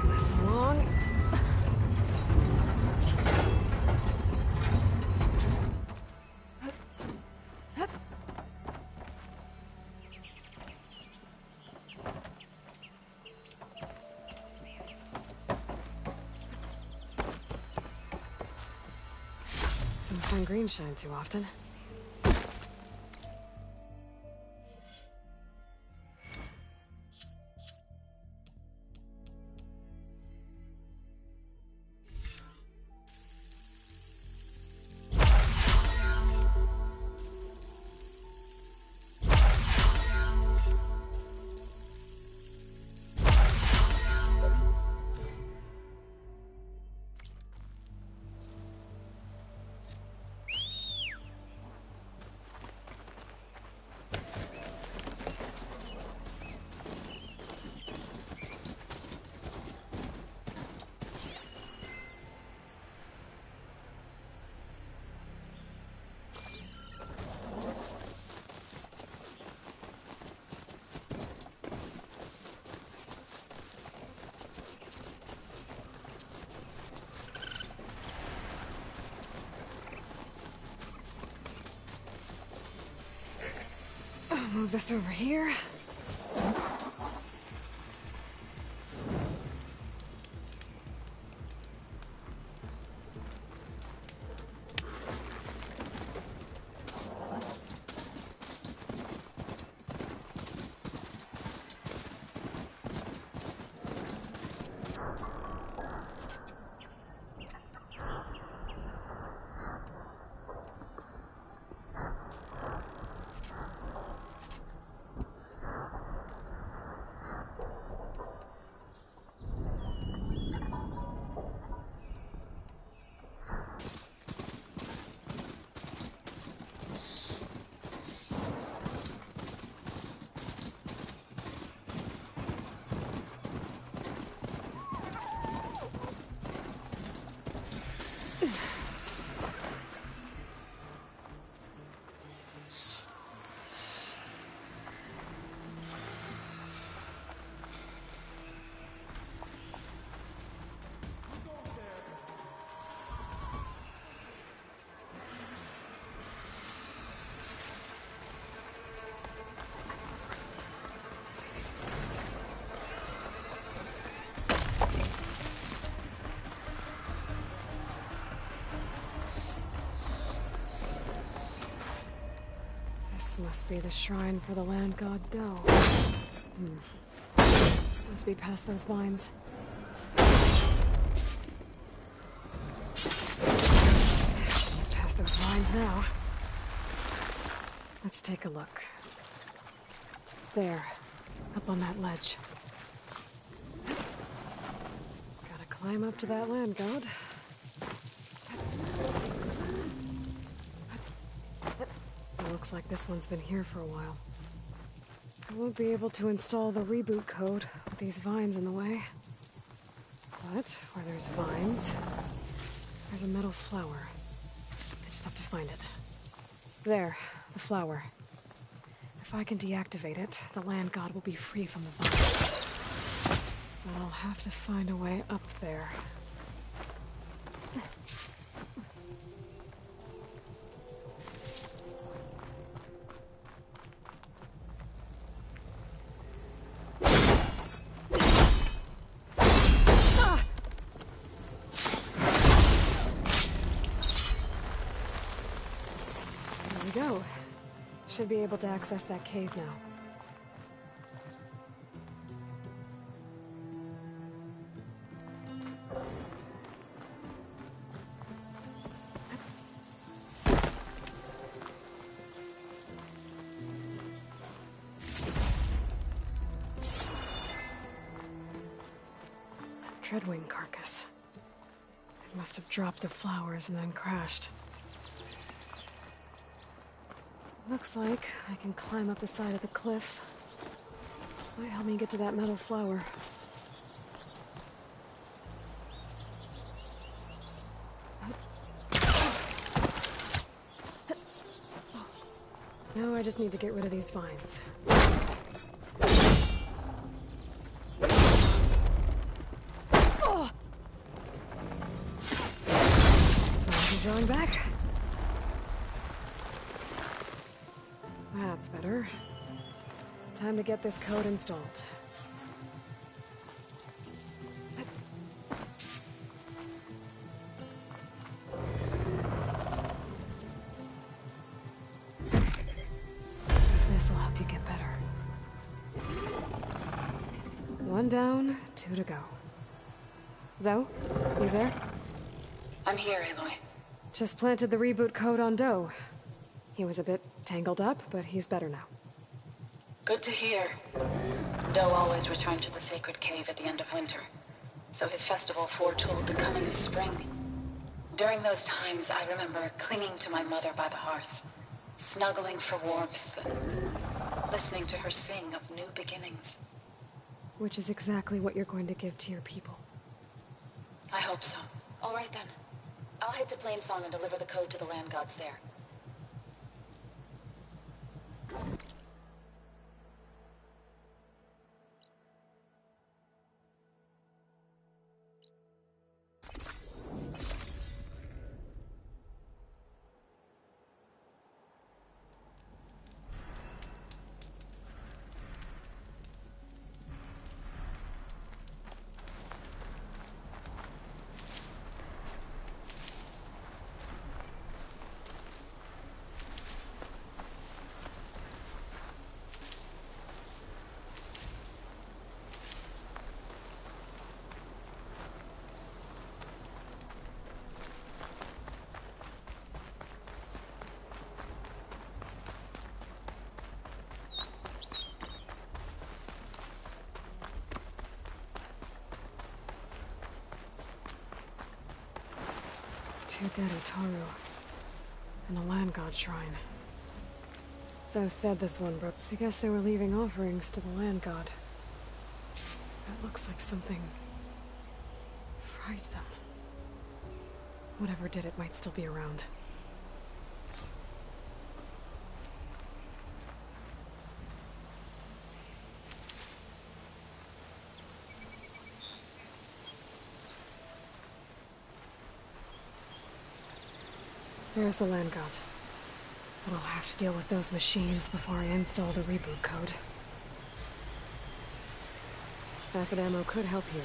This along. Don't find green shine too often. move this over here. This must be the shrine for the land god Dell. Must be past those vines. Past those vines now. Let's take a look. There, up on that ledge. Gotta climb up to that land god. Looks like this one's been here for a while. I won't be able to install the reboot code with these vines in the way. But where there's vines, there's a metal flower. I just have to find it. There, the flower. If I can deactivate it, the land god will be free from the vines. But I'll have to find a way up there. Go. Should be able to access that cave now. A Dreadwing carcass. It must have dropped the flowers and then crashed. Looks like I can climb up the side of the cliff. Might help me get to that metal flower. Now I just need to get rid of these vines. Vines are drawing back. That's better. Time to get this code installed. This'll help you get better. One down, two to go. Zoe, you there? I'm here, Aloy. Just planted the reboot code on Doe. He was a bit tangled up, but he's better now. Good to hear. Doe always returned to the sacred cave at the end of winter, so his festival foretold the coming of spring. During those times, I remember clinging to my mother by the hearth, snuggling for warmth, and listening to her sing of new beginnings. Which is exactly what you're going to give to your people. I hope so. All right then. I'll head to Plainsong and deliver the code to the land gods there. Two dead Utaru. And a land god shrine. So said this one, but I guess they were leaving offerings to the land god. That looks like something fried them. Whatever did it might still be around. There's the land god. But I'll have to deal with those machines before I install the reboot code. Acid ammo could help here.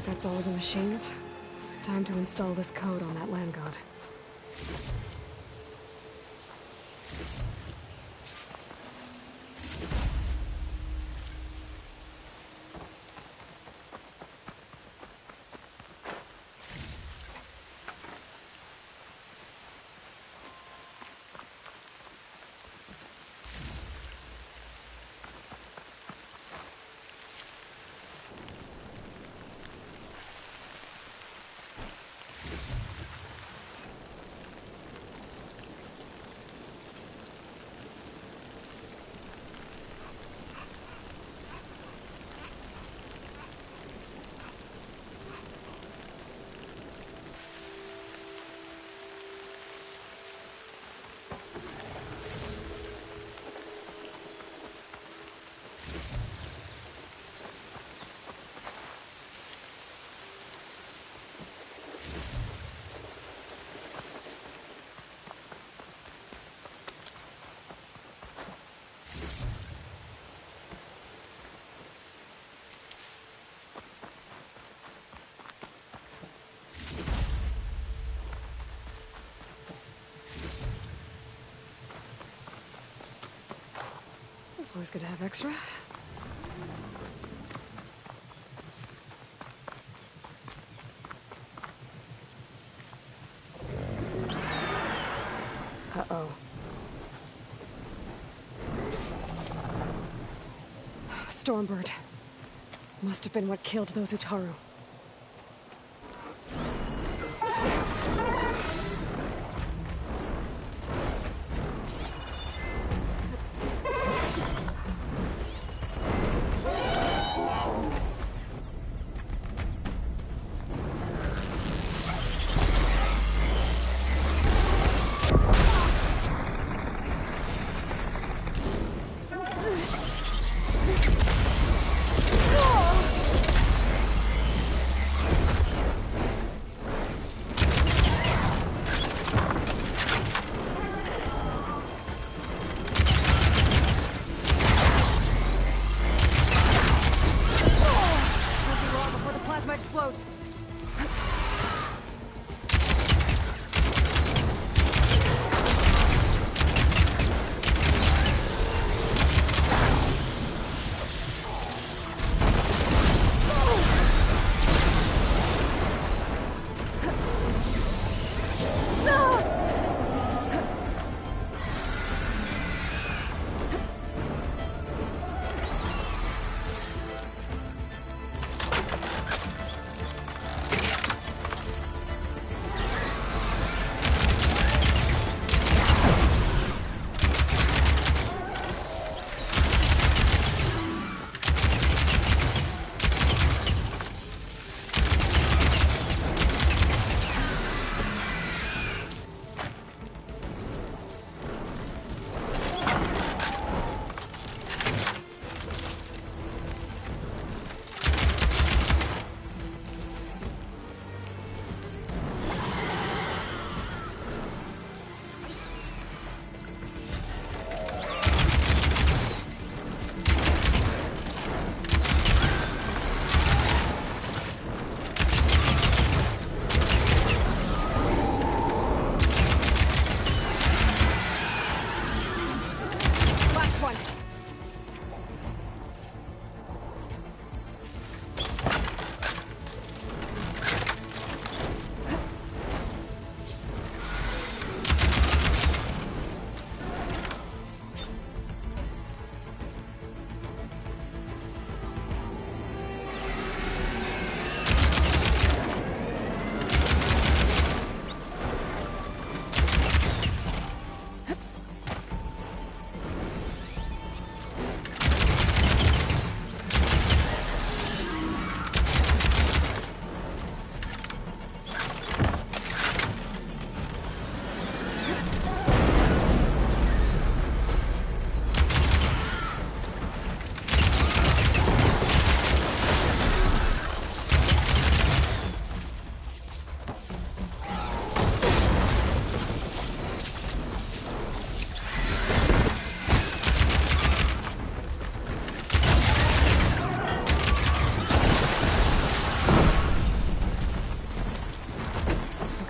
That's all of the machines. Time to install this code on that land god. It's always good to have extra. Uh-oh. Stormbird. Must have been what killed those Utaru.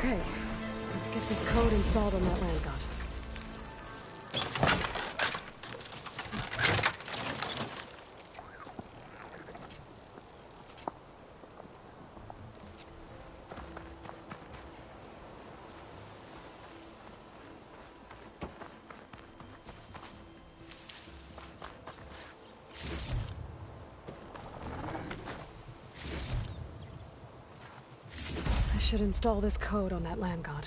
Okay, let's get this code installed on that land god. I should install this code on that land god.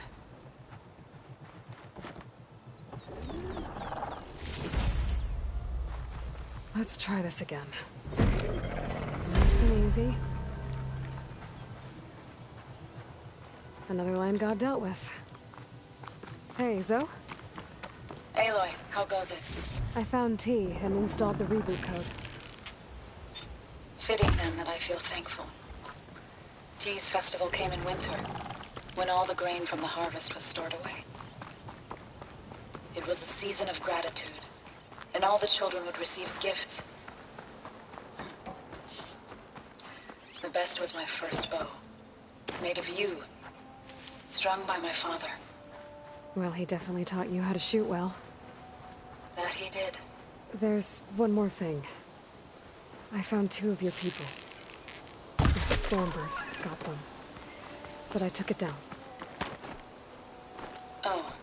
Let's try this again. Nice and easy. Another land god dealt with. Hey, Zoe? Aloy, how goes it? I found T and installed the reboot code. Fitting then that I feel thankful. T's festival came in winter, when all the grain from the harvest was stored away. It was a season of gratitude, and all the children would receive gifts. The best was my first bow, made of yew, strung by my father. Well, he definitely taught you how to shoot well. That he did. There's one more thing. I found 2 of your people. Stormbird got them, but I took it down. Oh.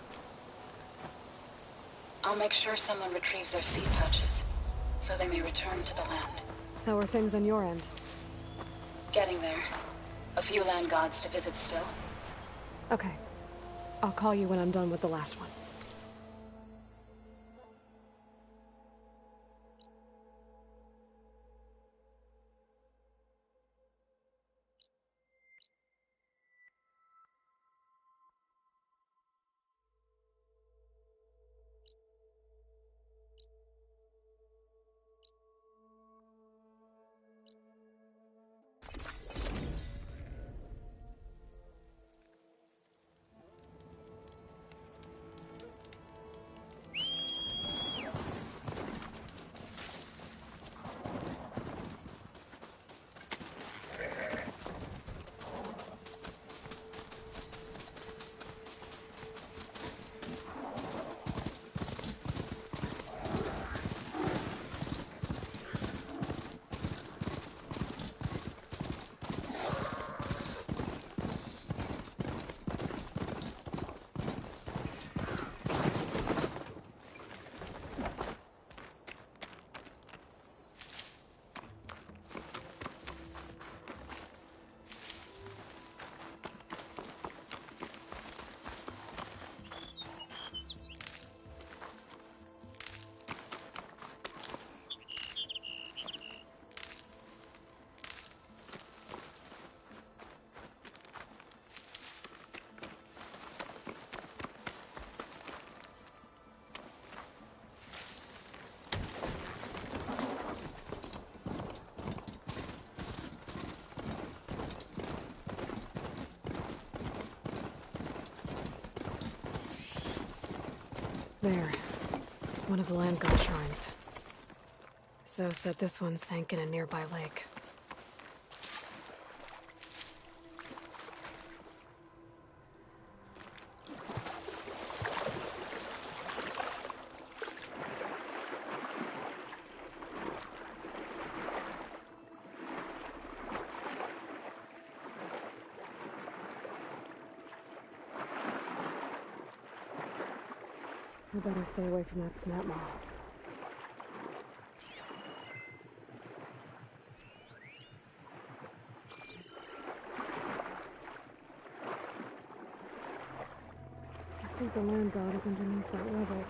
I'll make sure someone retrieves their seed pouches, so they may return to the land. How are things on your end? Getting there. A few land gods to visit still. Okay. I'll call you when I'm done with the last one. There. One of the land god shrines. Zoe said this one sank in a nearby lake. I better stay away from that snap mob. I think the land god is underneath that level.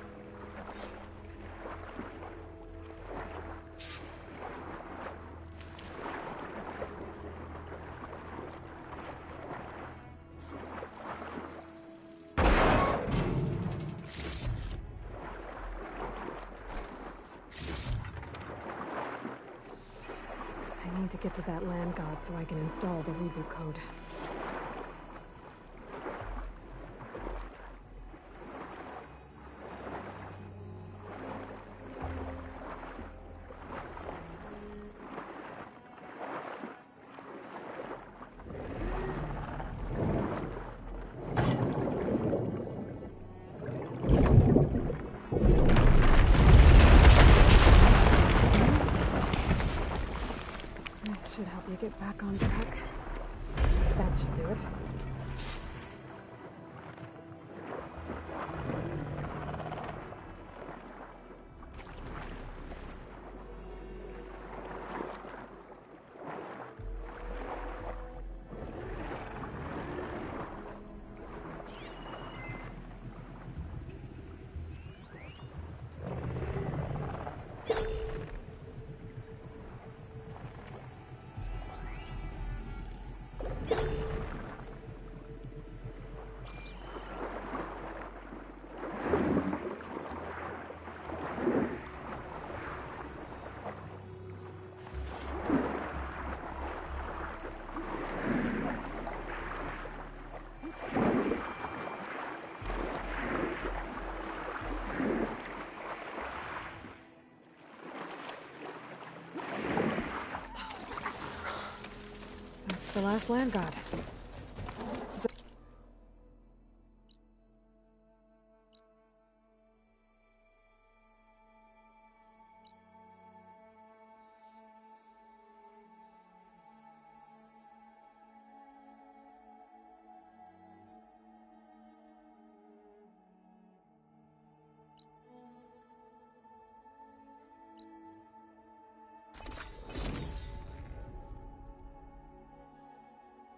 I need to get to that land god so I can install the reboot code. Get back on track. That should do it. That's the last land god.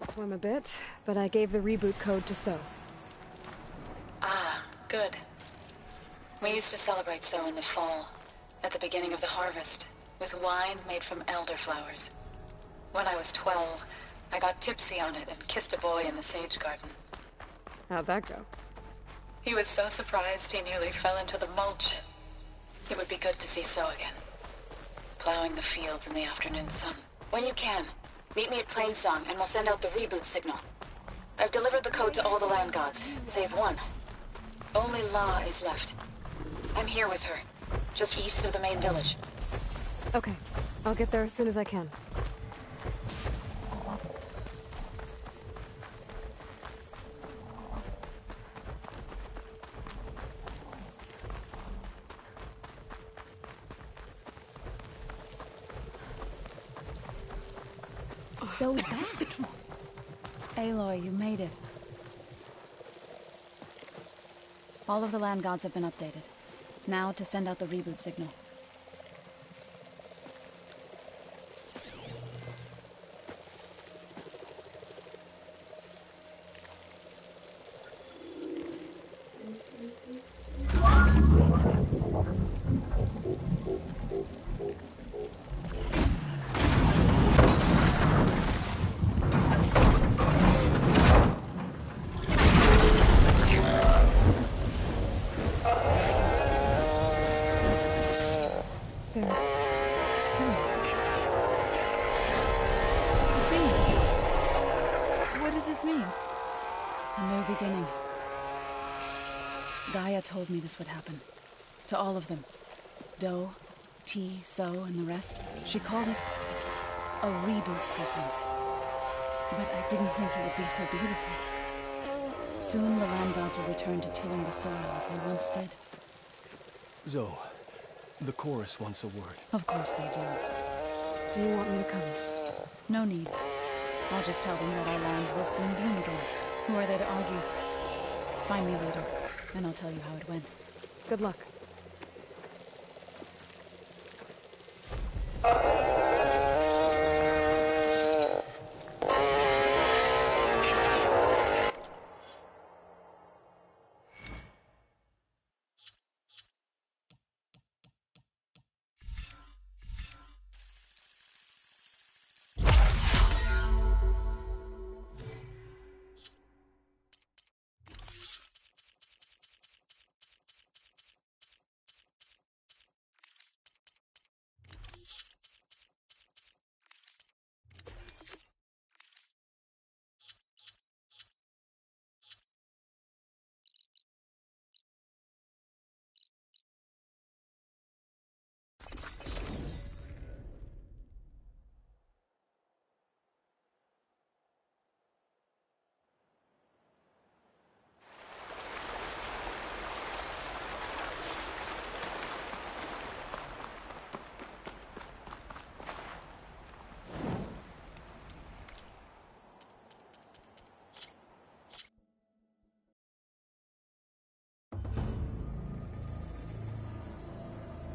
Swim a bit, but I gave the reboot code to So. Ah, good. We used to celebrate So in the fall, at the beginning of the harvest, with wine made from elderflowers. When I was 12, I got tipsy on it and kissed a boy in the sage garden. How'd that go? He was so surprised he nearly fell into the mulch. It would be good to see So again, plowing the fields in the afternoon sun. When you can, meet me at Plainsong and we'll send out the reboot signal. I've delivered the code to all the land gods, save one. Only La is left. I'm here with her, just east of the main village. Okay, I'll get there as soon as I can. So's back. Aloy, you made it. All of the land gods have been updated. Now to send out the reboot signal. Gaia told me this would happen. To all of them. Do, T, So, and the rest. She called it a reboot sequence. But I didn't think it would be so beautiful. Soon the land gods will return to tilling the soil as they once did. Zoe, the chorus wants a word. Of course they do. Do you want me to come? No need. I'll just tell them that our lands will soon bloom again. Who are they to argue? Find me later, and I'll tell you how it went. Good luck.